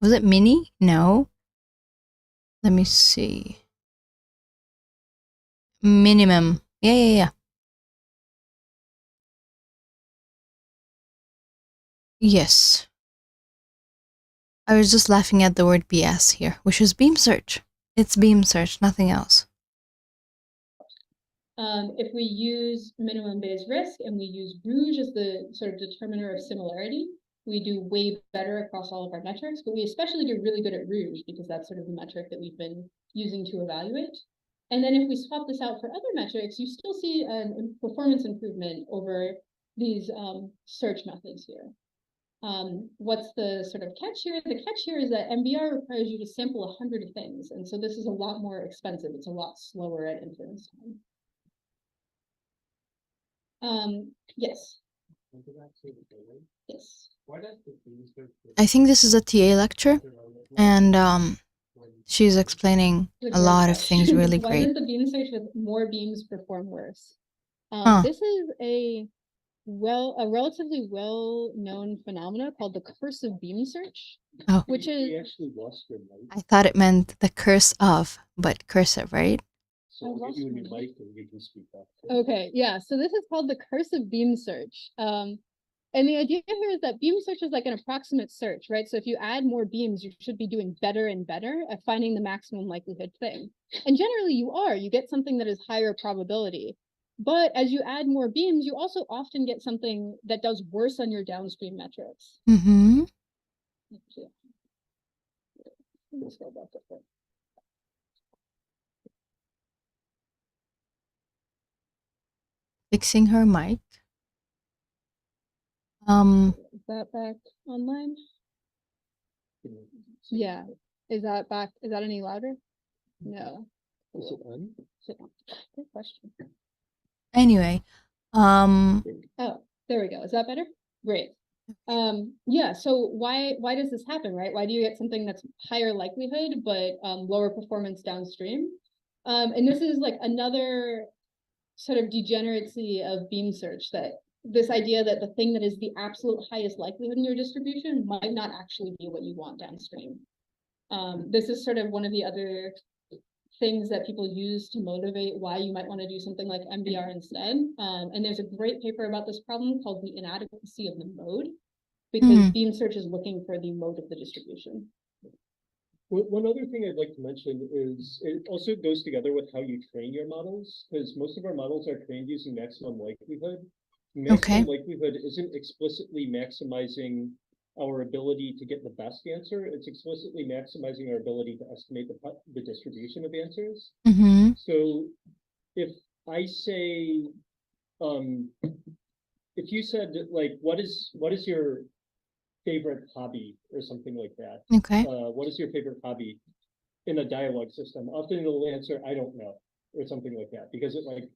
Was it mini? No. Let me see. Minimum. Yeah. Yes. I was just laughing at the word BS here, which is beam search. It's beam search, nothing else. If we use minimum Bayes risk and we use Bruges as the sort of determiner of similarity, we do way better across all of our metrics, but we especially do really good at Rouge because that's sort of the metric that we've been using to evaluate. And then if we swap this out for other metrics, you still see a performance improvement over these search methods here. What's the sort of catch here? The catch here is that MBR requires you to sample 100 things. And so this is a lot more expensive. It's a lot slower at inference time. Yes. Yes. I think this is a TA lecture, and she's explaining a lot of things really Why great. does the beam search with more beams perform worse? This is a relatively well-known phenomena called the curse of beam search, Oh. which is actually lost your mic. I thought it meant the curse of, but cursive, right? So we'll get you a new mic and you can speak up. okay, yeah. So this is called the curse of beam search. And the idea here is that beam search is like an approximate search, right? So if you add more beams, you should be doing better and better at finding the maximum likelihood thing. And generally you are, you get something that is higher probability. But as you add more beams, you also often get something that does worse on your downstream metrics. Mm-hmm. Fixing her mic. Is that back online? Yeah. Is that back? Is that any louder? No. Is it on? Good question. Anyway, Oh, there we go. Is that better? Great. Yeah, so why does this happen, right? Why do you get something that's higher likelihood but lower performance downstream? And this is like another sort of degeneracy of beam search, that this idea that the thing that is the absolute highest likelihood in your distribution might not actually be what you want downstream. This is sort of one of the other things that people use to motivate why you might want to do something like MBR instead. And there's a great paper about this problem called the inadequacy of the mode, because beam search is looking for the mode of the distribution. One other thing I'd like to mention is it also goes together with how you train your models, because most of our models are trained using maximum likelihood. Maximum likelihood isn't explicitly maximizing our ability to get the best answer. It's explicitly maximizing our ability to estimate the distribution of answers. Mm-hmm. So if I say, if you said like, what is your favorite hobby or something like that? Okay. What is your favorite hobby in a dialogue system? Often it'll answer, I don't know, or something like that, because it like,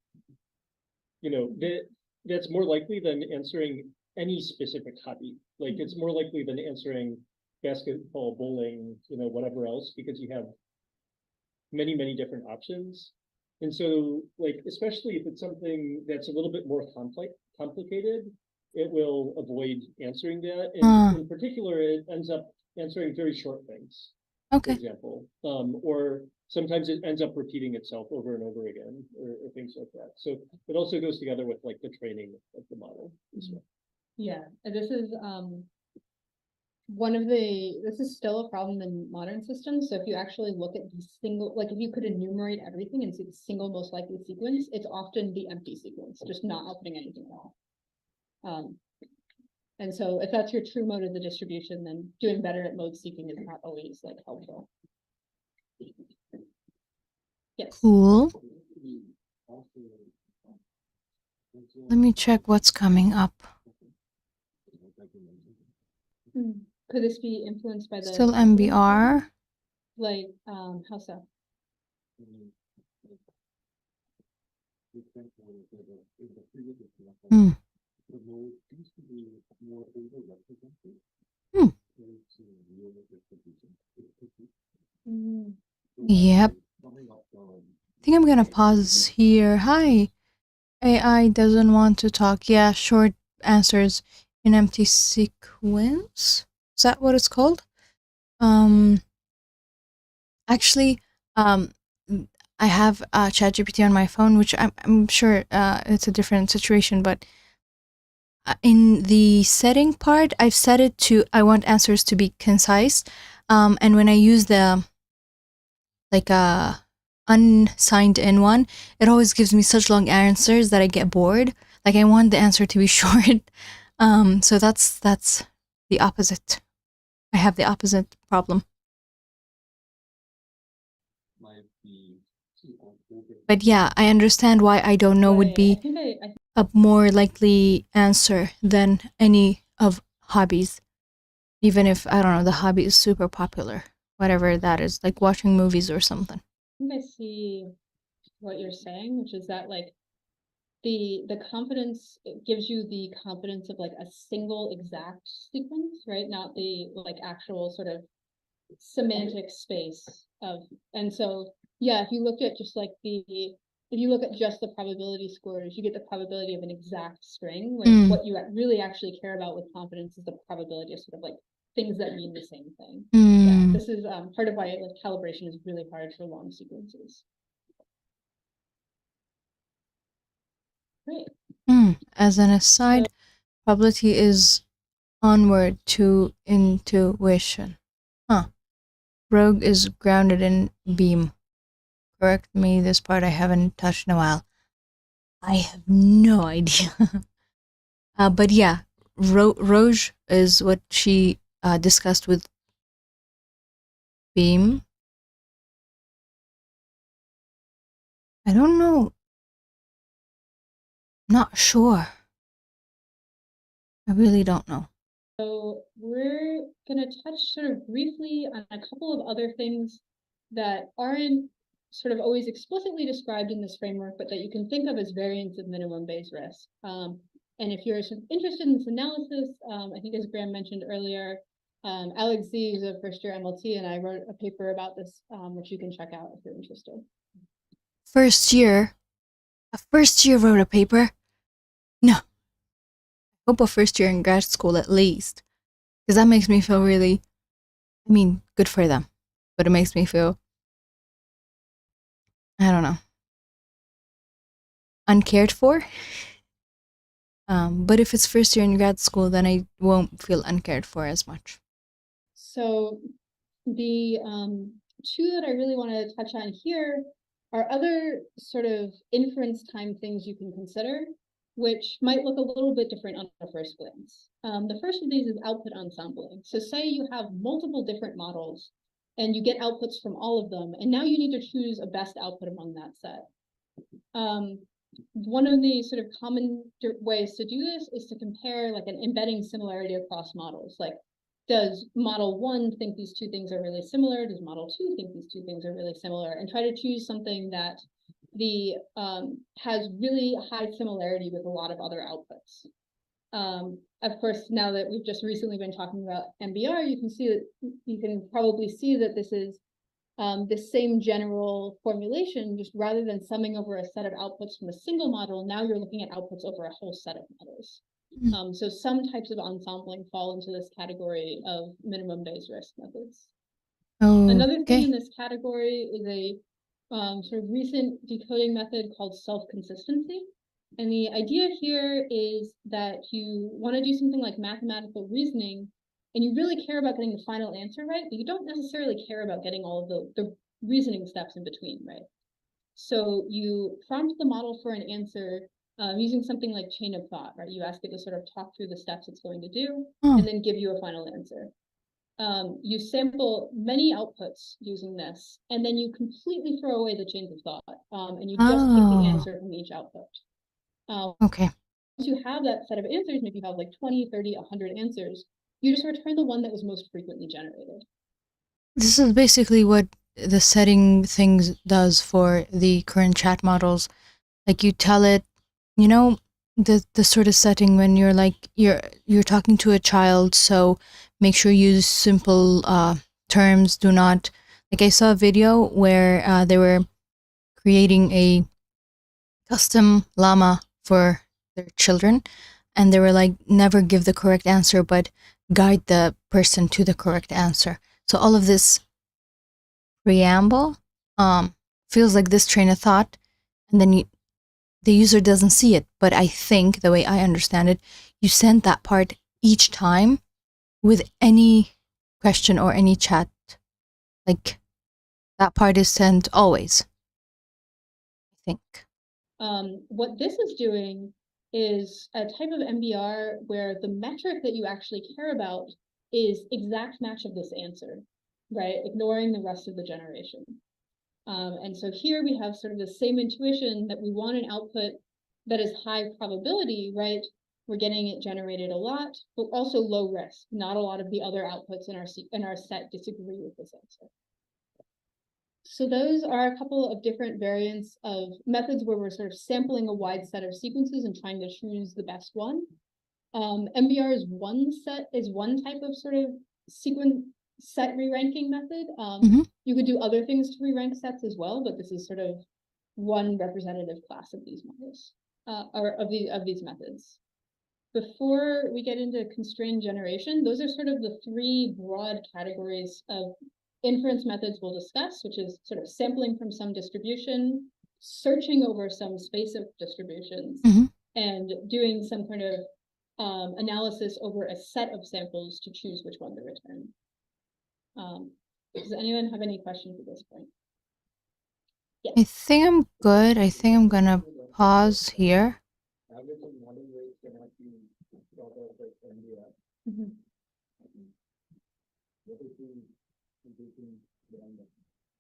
that's more likely than answering any specific hobby. Like it's more likely than answering basketball, bowling, whatever else, because you have many, many different options. And so like, especially if it's something that's a little bit more complicated, it will avoid answering that. And in particular, it ends up answering very short things, for example, or sometimes it ends up repeating itself over and over again, or things like that. So it also goes together with like the training of the model as well. Yeah, this is this is still a problem in modern systems. So if you actually look at the single, like if you could enumerate everything and see the single most likely sequence, it's often the empty sequence, just not outputting anything at all. And so if that's your true mode of the distribution, then doing better at mode seeking is not always like helpful. Yes. Cool. Let me check what's coming up. Could this be influenced by the Still MBR. like how so? Hmm. Yep. I think I'm gonna pause here. Hi. AI doesn't want to talk. Yeah, short answers in empty sequence. Is that what it's called? Actually, I have ChatGPT on my phone, which I'm sure it's a different situation, but in the setting part, I've set it to I want answers to be concise, and when I use the unsigned in one, it always gives me such long answers that I get bored. Like I want the answer to be short. So that's the opposite. I have the opposite problem. But yeah, I understand why I don't know would be a more likely answer than any of hobbies. Even if, I don't know, the hobby is super popular. Whatever that is, like watching movies or something. I think I see what you're saying, which is that like the confidence, it gives you the confidence of like a single exact sequence, right? Not the like actual sort of semantic space of, and so yeah, if you look at just like if you look at just the probability scores, you get the probability of an exact string, when what you really actually care about with confidence is the probability of sort of like things that mean the same thing. Yeah, this is part of why like calibration is really hard for long sequences. Great. As an aside, probability is onward to intuition. Rogue is grounded in beam. Correct me, this part I haven't touched in a while. I have no idea. But yeah, Roge is what she discussed with Beam. I don't know. Not sure. I really don't know. So we're gonna touch sort of briefly on a couple of other things that aren't sort of always explicitly described in this framework, but that you can think of as variants of minimum base risk. And if you're sort of interested in this analysis, I think as Graham mentioned earlier, Alex Z, who's a first-year MLT, and I wrote a paper about this, which you can check out if you're interested. First year wrote a paper? No. I hope a first year in grad school at least. Because that makes me feel really, I mean, good for them. But it makes me feel, I don't know, uncared for. But if it's first year in grad school, then I won't feel uncared for as much. So the two that I really want to touch on here are other sort of inference time things you can consider, which might look a little bit different on the first glance. The first of these is output ensembling. So say you have multiple different models and you get outputs from all of them, and now you need to choose a best output among that set. One of the sort of common ways to do this is to compare like an embedding similarity across models. Like, does model 1 think these two things are really similar? Does model 2 think these two things are really similar? And try to choose something that has really high similarity with a lot of other outputs. Of course, now that we've just recently been talking about MBR, you can probably see that this is the same general formulation, just rather than summing over a set of outputs from a single model, now you're looking at outputs over a whole set of models. So some types of ensembling fall into this category of minimum base risk methods. Another thing in this category is a sort of recent decoding method called self-consistency. And the idea here is that you want to do something like mathematical reasoning and you really care about getting the final answer right, but you don't necessarily care about getting all of the reasoning steps in between, right? So you prompt the model for an answer using something like chain of thought, right? You ask it to sort of talk through the steps it's going to do and then give you a final answer. You sample many outputs using this, and then you completely throw away the chains of thought, and you just take the answer from each output. Okay. Once you have that set of answers, maybe you have like 20, 30, 100 answers, you just return the one that was most frequently generated. This is basically what the setting things does for the current chat models. Like you tell it, you know, the sort of setting when you're like you're talking to a child, so make sure you use simple terms. Do not, like I saw a video where they were creating a custom llama for their children, and they were like, never give the correct answer, but guide the person to the correct answer. So all of this preamble feels like this train of thought, and then the user doesn't see it. But I think the way I understand it, you send that part each time with any question or any chat. Like that part is sent always, I think. What this is doing is a type of MBR where the metric that you actually care about is exact match of this answer, right? Ignoring the rest of the generation. And so here we have sort of the same intuition that we want an output that is high probability, right? We're getting it generated a lot, but also low risk. Not a lot of the other outputs in our set disagree with this answer. So those are a couple of different variants of methods where we're sort of sampling a wide set of sequences and trying to choose the best one. MBR is one type of sort of sequence set re-ranking method. You could do other things to re-rank sets as well, but this is sort of one representative class of these models, or of these methods. Before we get into constrained generation, those are sort of the three broad categories of inference methods we'll discuss, which is sort of sampling from some distribution, searching over some space of distributions, and doing some kind of analysis over a set of samples to choose which one to return. Does anyone have any questions at this point? Yes. I think I'm good. I think I'm gonna pause here.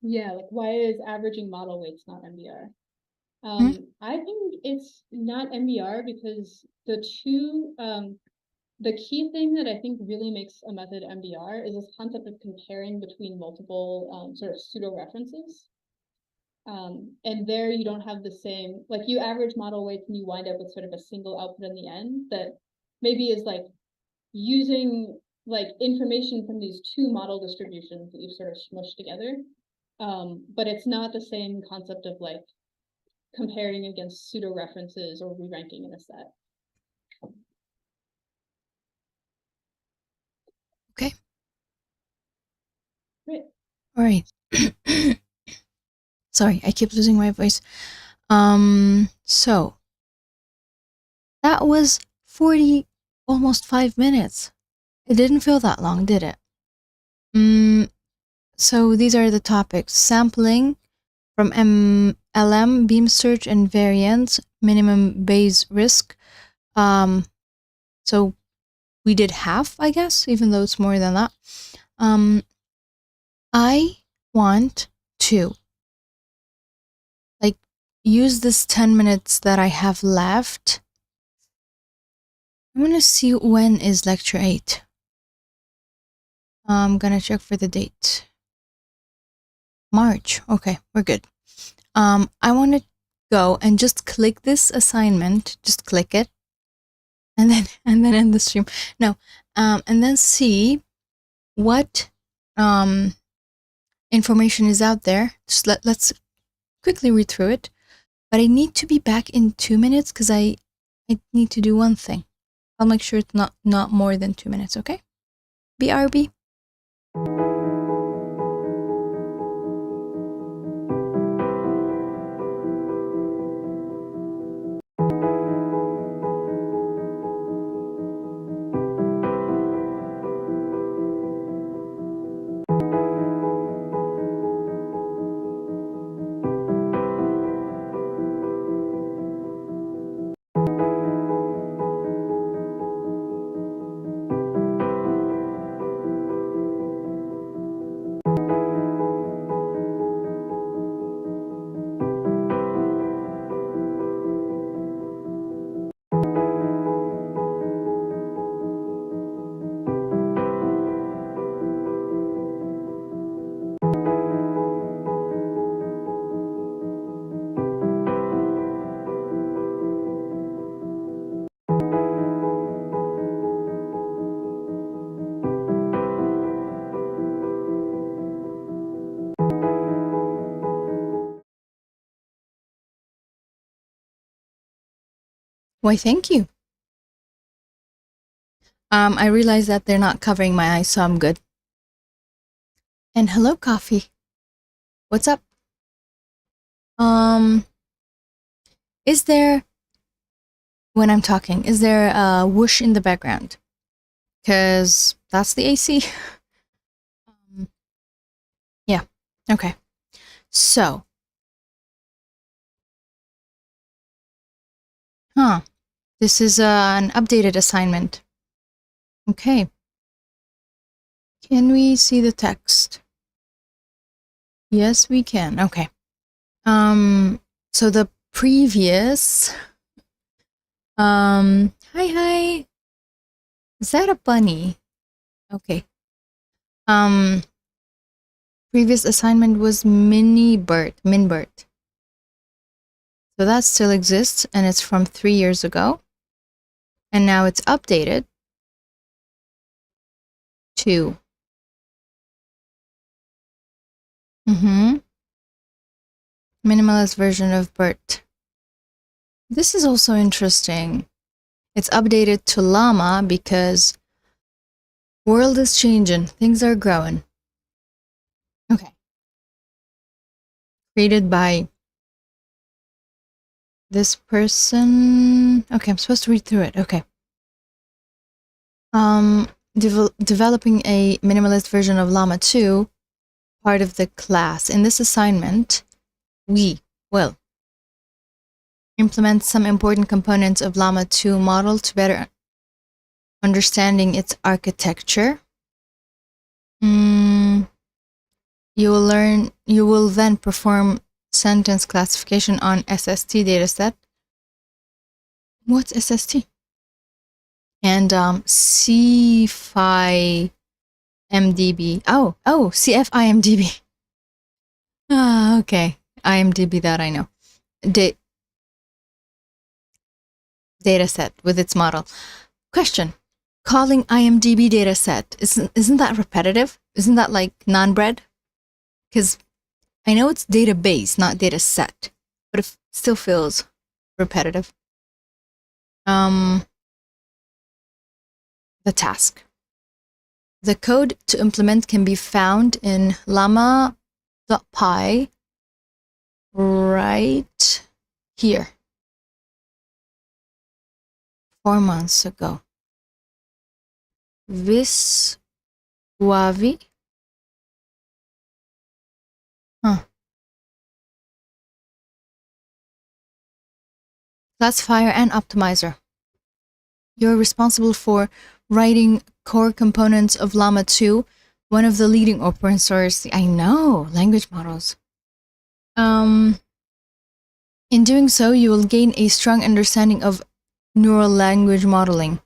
Yeah, like why is averaging model weights not MBR? I think it's not MBR because the key thing that I think really makes a method MBR is this concept of comparing between multiple sort of pseudo references. And there you don't have the same, like you average model weights and you wind up with sort of a single output in the end that maybe is like using like information from these two model distributions that you've sort of smushed together. But it's not the same concept of like comparing against pseudo references or re-ranking in a set. Okay. Great. All right. Sorry, I keep losing my voice. So that was 40, almost 5 minutes. It didn't feel that long, did it? So these are the topics: sampling from LM, beam search and variance, minimum Bayes risk. So we did half, I guess, even though it's more than that. I want to use this 10 minutes that I have left. I'm gonna see when is lecture 8. I'm gonna check for the date. March. Okay, we're good. I want to go and just click this assignment. Just click it, and then end the stream. No, and then see what information is out there. Just let's quickly read through it. But I need to be back in 2 minutes because I need to do one thing. I'll make sure it's not more than 2 minutes. Okay? BRB. Why, thank you. I realized that they're not covering my eyes, so I'm good. And hello, Coffee. What's up? Is there, when I'm talking, is there a whoosh in the background? Because that's the AC. Yeah, okay. So, this is an updated assignment. Okay. Can we see the text? Yes, we can. Okay. So the previous, hi. Is that a bunny? Okay. Previous assignment was Minbert. So that still exists, and it's from 3 years ago. And now it's updated to minimalist version of BERT. This is also interesting. It's updated to llama because world is changing, things are growing. Okay. Created by this person. Okay, I'm supposed to read through it. Okay. Developing a minimalist version of Llama 2, part of the class. In this assignment, we will implement some important components of Llama 2 model to better understanding its architecture. You will then perform sentence classification on SST dataset. What's SST? And CFI MDB. Oh, CFIMDB. Okay. IMDb, that I know. Dataset with its model. Question. Calling IMDb dataset, isn't that repetitive? Isn't that like non-bred? Because I know it's database, not dataset, but it still feels repetitive. The task. The code to implement can be found in llama.py right here. 4 months ago. Viswavi. Classifier and optimizer. You're responsible for writing core components of Llama 2, one of the leading open source, I know, language models. In doing so, you will gain a strong understanding of neural language modeling.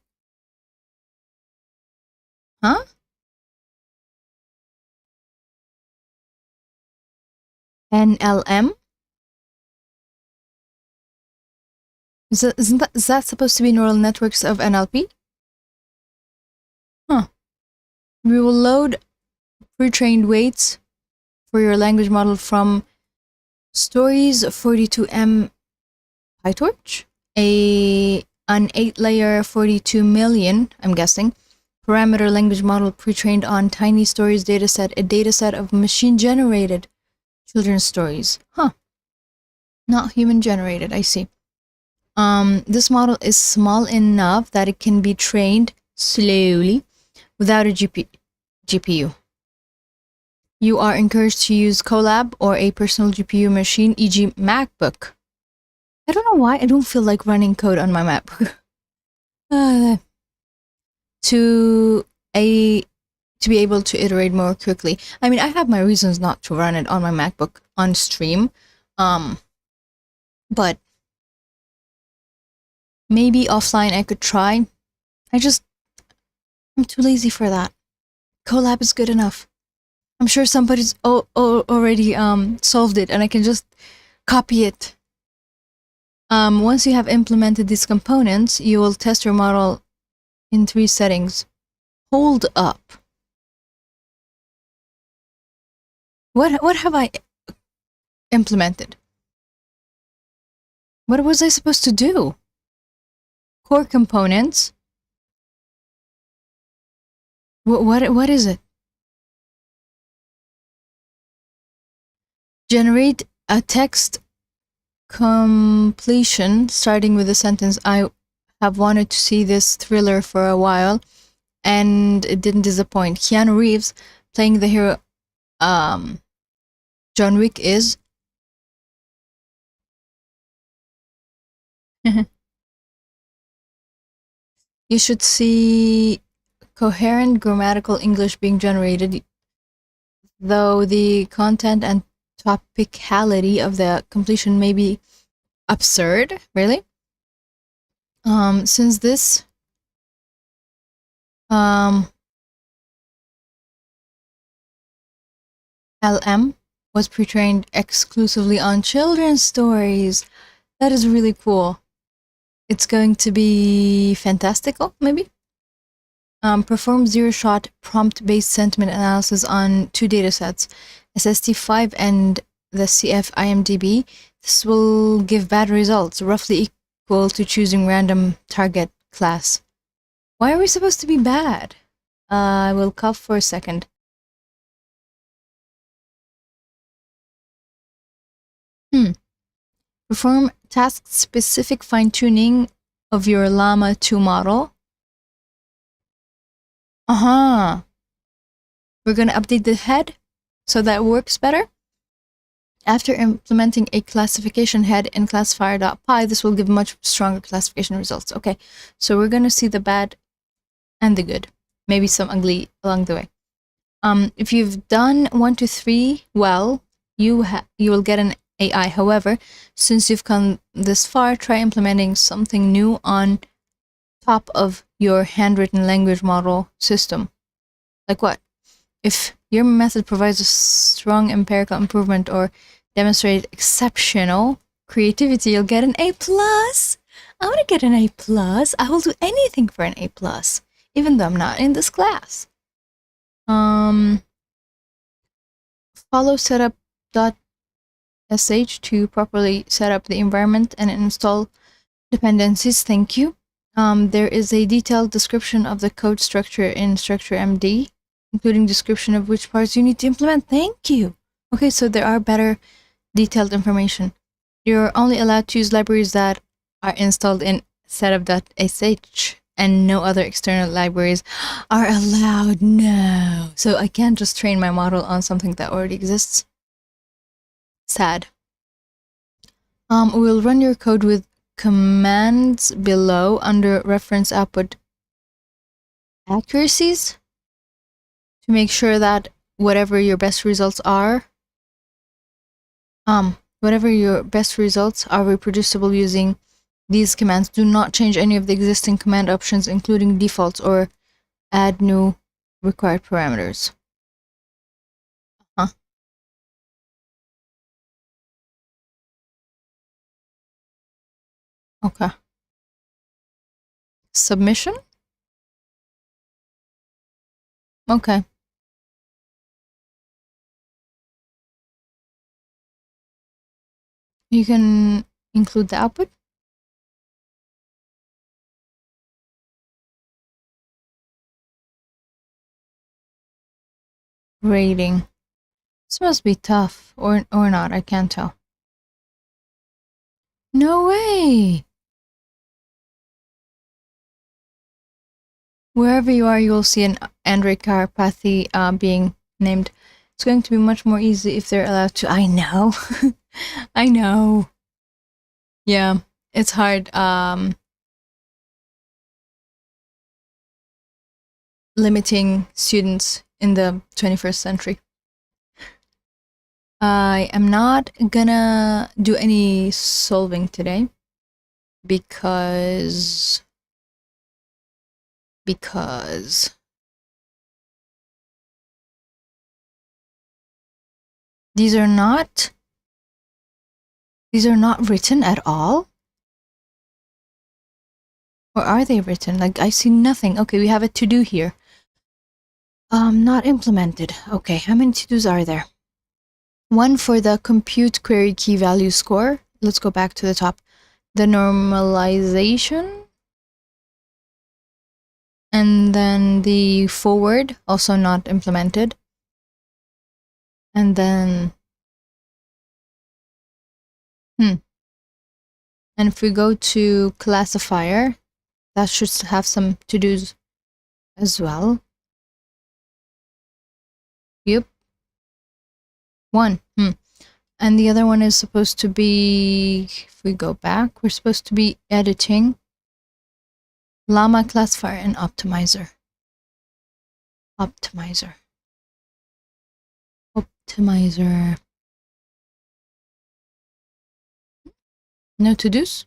NLM? Is that supposed to be neural networks of NLP? We will load pre-trained weights for your language model from Stories 42M PyTorch, an 8-layer 42 million, I'm guessing, parameter language model pre-trained on Tiny Stories dataset, a dataset of machine-generated children's stories. Not human-generated, I see. This model is small enough that it can be trained slowly without a GPU. You are encouraged to use Colab or a personal GPU machine, e.g. MacBook. I don't know why I don't feel like running code on my MacBook. To be able to iterate more quickly. I mean, I have my reasons not to run it on my MacBook on stream. But maybe offline I could try. I'm too lazy for that. Colab is good enough. I'm sure somebody's already solved it and I can just copy it. Once you have implemented these components, you will test your model in 3 settings. Hold up. What have I implemented? What was I supposed to do? core components. What is it? Generate a text completion starting with the sentence, I have wanted to see this thriller for a while, and it didn't disappoint. Keanu Reeves playing the hero John Wick is you should see coherent grammatical English being generated, though the content and topicality of the completion may be absurd. Really? Since this LM was pre-trained exclusively on children's stories. That is really cool. It's going to be fantastical, maybe? Perform zero-shot prompt-based sentiment analysis on 2 datasets, SST5 and the CF-IMDb. This will give bad results, roughly equal to choosing random target class. Why are we supposed to be bad? I will cough for a second. Perform task-specific fine-tuning of your Llama 2 model. We're going to update the head so that works better. After implementing a classification head in classifier.py, this will give much stronger classification results. Okay, so we're going to see the bad and the good. Maybe some ugly along the way. If you've done 1 to 3 well, you will get an AI. However, since you've come this far, try implementing something new on top of your handwritten language model system. Like what? If your method provides a strong empirical improvement or demonstrated exceptional creativity, you'll get an A+. I want to get an A+. I will do anything for an A+, even though I'm not in this class. Follow setup.sh to properly set up the environment and install dependencies. Thank you. There is a detailed description of the code structure in StructureMD, including description of which parts you need to implement. Thank you. Okay, so there are better detailed information. You're only allowed to use libraries that are installed in setup.sh, and no other external libraries are allowed. No. So I can't just train my model on something that already exists. Sad. We'll run your code with commands below under reference output accuracies to make sure that whatever your best results are reproducible using these commands. Do not change any of the existing command options, including defaults, or add new required parameters. Okay. Submission? Okay. You can include the output. Rating. This must be tough, or not, I can't tell. No way! Wherever you are, you will see an Android Carpathy being named. It's going to be much more easy if they're allowed to. I know. I know. Yeah, it's hard. Limiting students in the 21st century. I am not gonna do any solving today because these are not written at all. Or are they written? Like, I see nothing. Okay, we have a to-do here. Not implemented. Okay, how many to-dos are there? 1 for the compute query key value score. Let's go back to the top. The normalization. And then the forward, also not implemented. And then, and if we go to classifier, that should have some to-dos as well. Yep. One. And the other one is supposed to be, if we go back, we're supposed to be editing llama classifier and optimizer. Optimizer. No to-dos.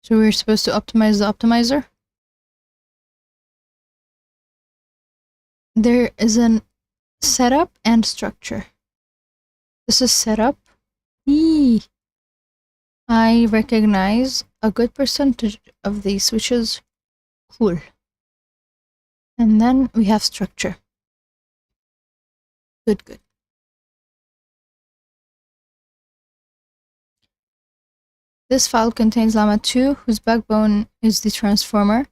So we're supposed to optimize the optimizer. There is an setup and structure. This is setup. I recognize a good percentage of these, which is cool. And then we have structure. Good. This file contains llama 2, whose backbone is the transformer.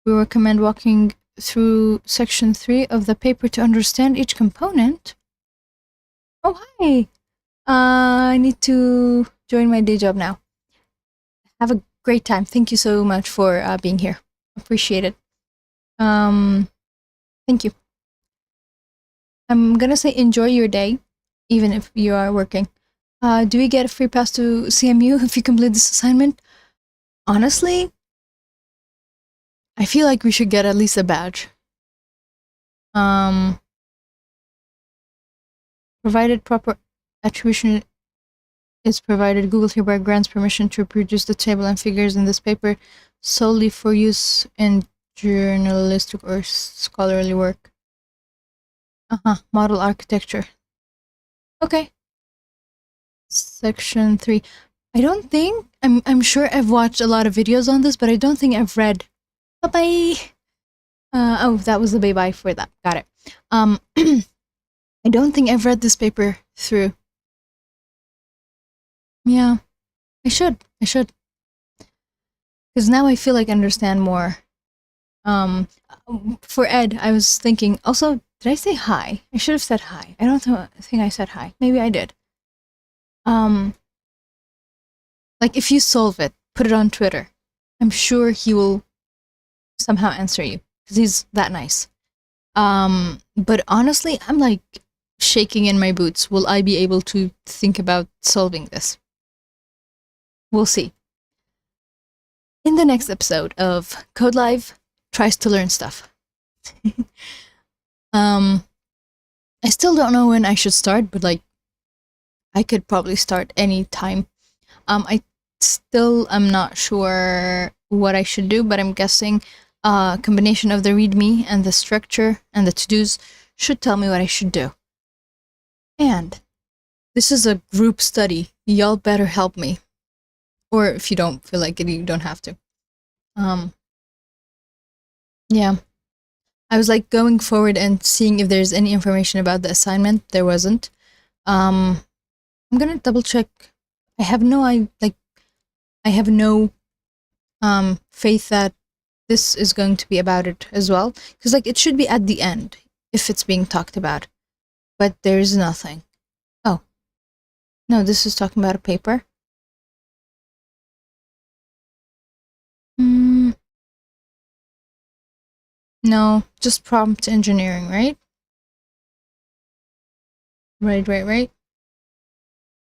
We recommend walking through section 3 of the paper to understand each component. Oh, hi! I need to join my day job now. Have a great time. Thank you so much for being here. Appreciate it. Thank you. I'm gonna say enjoy your day, even if you are working. Do we get a free pass to CMU if you complete this assignment? Honestly, I feel like we should get at least a badge. Provided proper attribution is provided, Google hereby grants permission to reproduce the table and figures in this paper solely for use in journalistic or scholarly work. Model architecture. Okay. Section 3. I don't think, I'm sure I've watched a lot of videos on this, but I don't think I've read. Bye-bye. Oh, that was the bye-bye for that. Got it. I don't think I've read this paper through. Yeah, I should. Because now I feel like I understand more. For Ed, I was thinking, also, did I say hi? I should have said hi. I don't think I said hi. Maybe I did. Like if you solve it, put it on Twitter. I'm sure he will somehow answer you because he's that nice. But honestly, I'm like shaking in my boots. Will I be able to think about solving this? We'll see. In the next episode of Code Live tries to learn stuff. I still don't know when I should start, but like I could probably start any time. I still am not sure what I should do, but I'm guessing a combination of the README and the structure and the to-dos should tell me what I should do. And this is a group study. Y'all better help me. Or if you don't feel like it, you don't have to. Yeah. I was like going forward and seeing if there's any information about the assignment. There wasn't. I'm gonna double check. I have no faith that this is going to be about it as well. Because like it should be at the end if it's being talked about. But there's nothing. Oh. No, this is talking about a paper. No, just prompt engineering, right? Right.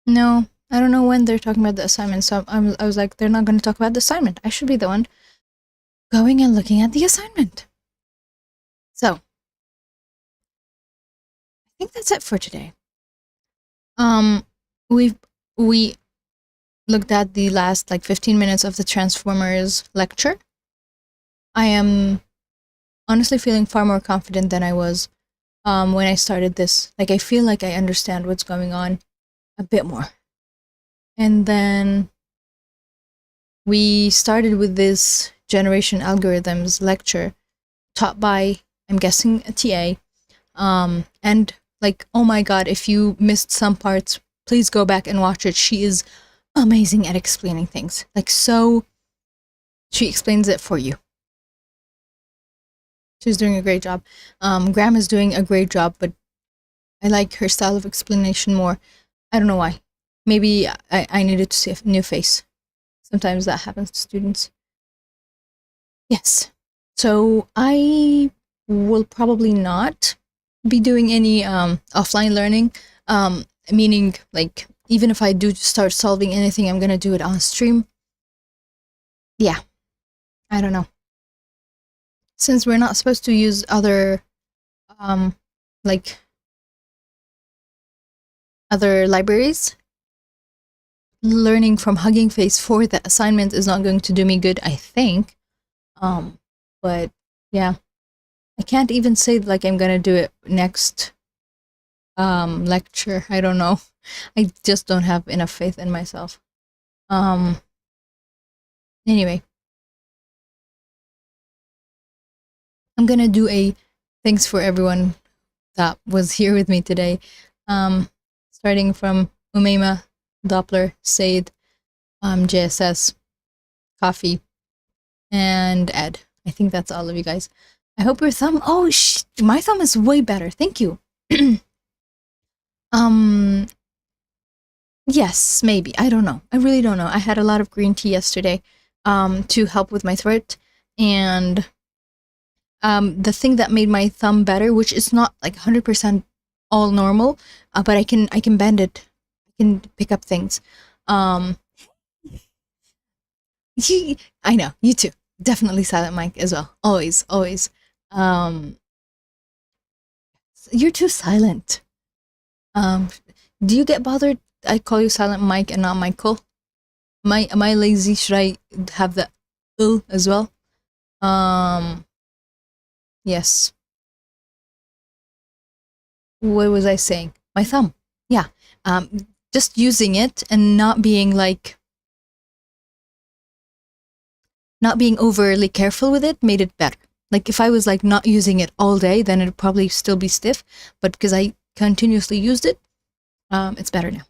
No, I don't know when they're talking about the assignment, so I was like, they're not going to talk about the assignment. I should be the one going and looking at the assignment. So, I think that's it for today. We looked at the last like 15 minutes of the Transformers lecture. I am honestly feeling far more confident than I was when I started this. Like I feel like I understand what's going on a bit more. And then we started with this generation algorithms lecture taught by, I'm guessing, a TA. And like, oh my God, if you missed some parts, please go back and watch it. She is amazing at explaining things. Like, so she explains it for you. She's doing a great job. Graham is doing a great job, but I like her style of explanation more. I don't know why. Maybe I needed to see a new face. Sometimes that happens to students. Yes. So I will probably not be doing any offline learning. Meaning, like, even if I do start solving anything, I'm gonna do it on stream. Yeah. I don't know. Since we're not supposed to use other like other libraries, learning from HuggingFace for the assignment is not going to do me good, I think. But yeah, I can't even say like I'm gonna do it next lecture. I don't know. I just don't have enough faith in myself. Anyway, I'm gonna do a thanks for everyone that was here with me today. Starting from Umayma, Doppler, Said, JSS, Coffee, and Ed. I think that's all of you guys. I hope your thumb. Oh, my thumb is way better. Thank you. Yes, maybe. I don't know. I really don't know. I had a lot of green tea yesterday, to help with my throat, and the thing that made my thumb better, which is not like 100% all normal, but I can bend it. I can pick up things. I know, you too. Definitely silent mic as well. Always, always. You're too silent. Do you get bothered I call you silent Mike and not Michael? Am I lazy? Should I have the as well? Yes. What was I saying? My thumb. Yeah. Just using it and not being overly careful with it made it better. Like if I was like not using it all day, then it'd probably still be stiff. But because I continuously used it, it's better now.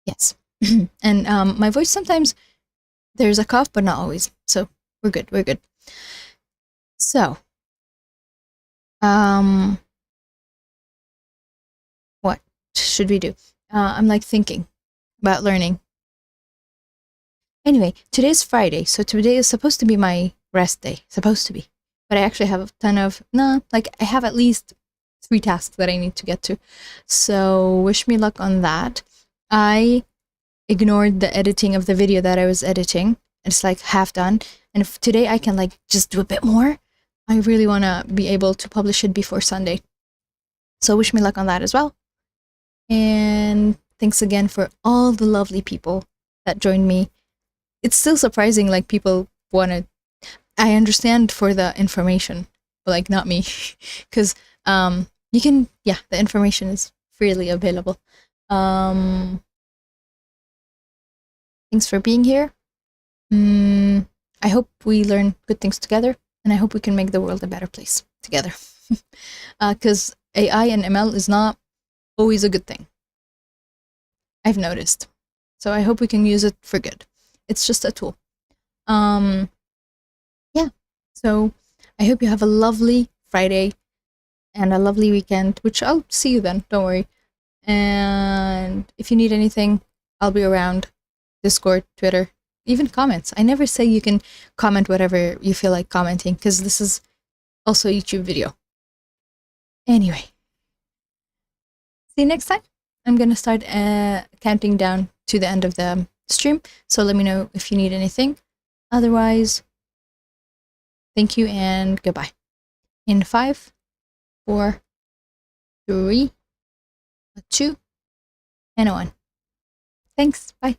Yes. And my voice sometimes there's a cough, but not always. So we're good. We're good. So, what should we do? I'm like thinking about learning. Anyway, today's Friday, so today is supposed to be my rest day. Supposed to be. But I actually have a ton of, I have at least 3 tasks that I need to get to. So wish me luck on that. I ignored the editing of the video that I was editing. It's like half done. And if today I can like just do a bit more, I really want to be able to publish it before Sunday. So wish me luck on that as well. And thanks again for all the lovely people that joined me. It's still surprising, like people want to, I understand for the information, but like not me, because you can, the information is freely available. Thanks for being here. I hope we learn good things together, and I hope we can make the world a better place together. Because AI and ML is not always a good thing. I've noticed. So I hope we can use it for good. It's just a tool. So I hope you have a lovely Friday and a lovely weekend, which I'll see you then, don't worry. And if you need anything, I'll be around. Discord, Twitter, even comments. I never say you can comment whatever you feel like commenting, because this is also a YouTube video. Anyway, see you next time. I'm gonna start counting down to the end of the stream, so let me know if you need anything. Otherwise, thank you and goodbye. In 5, 4, 3, 2, and 1. Thanks. Bye.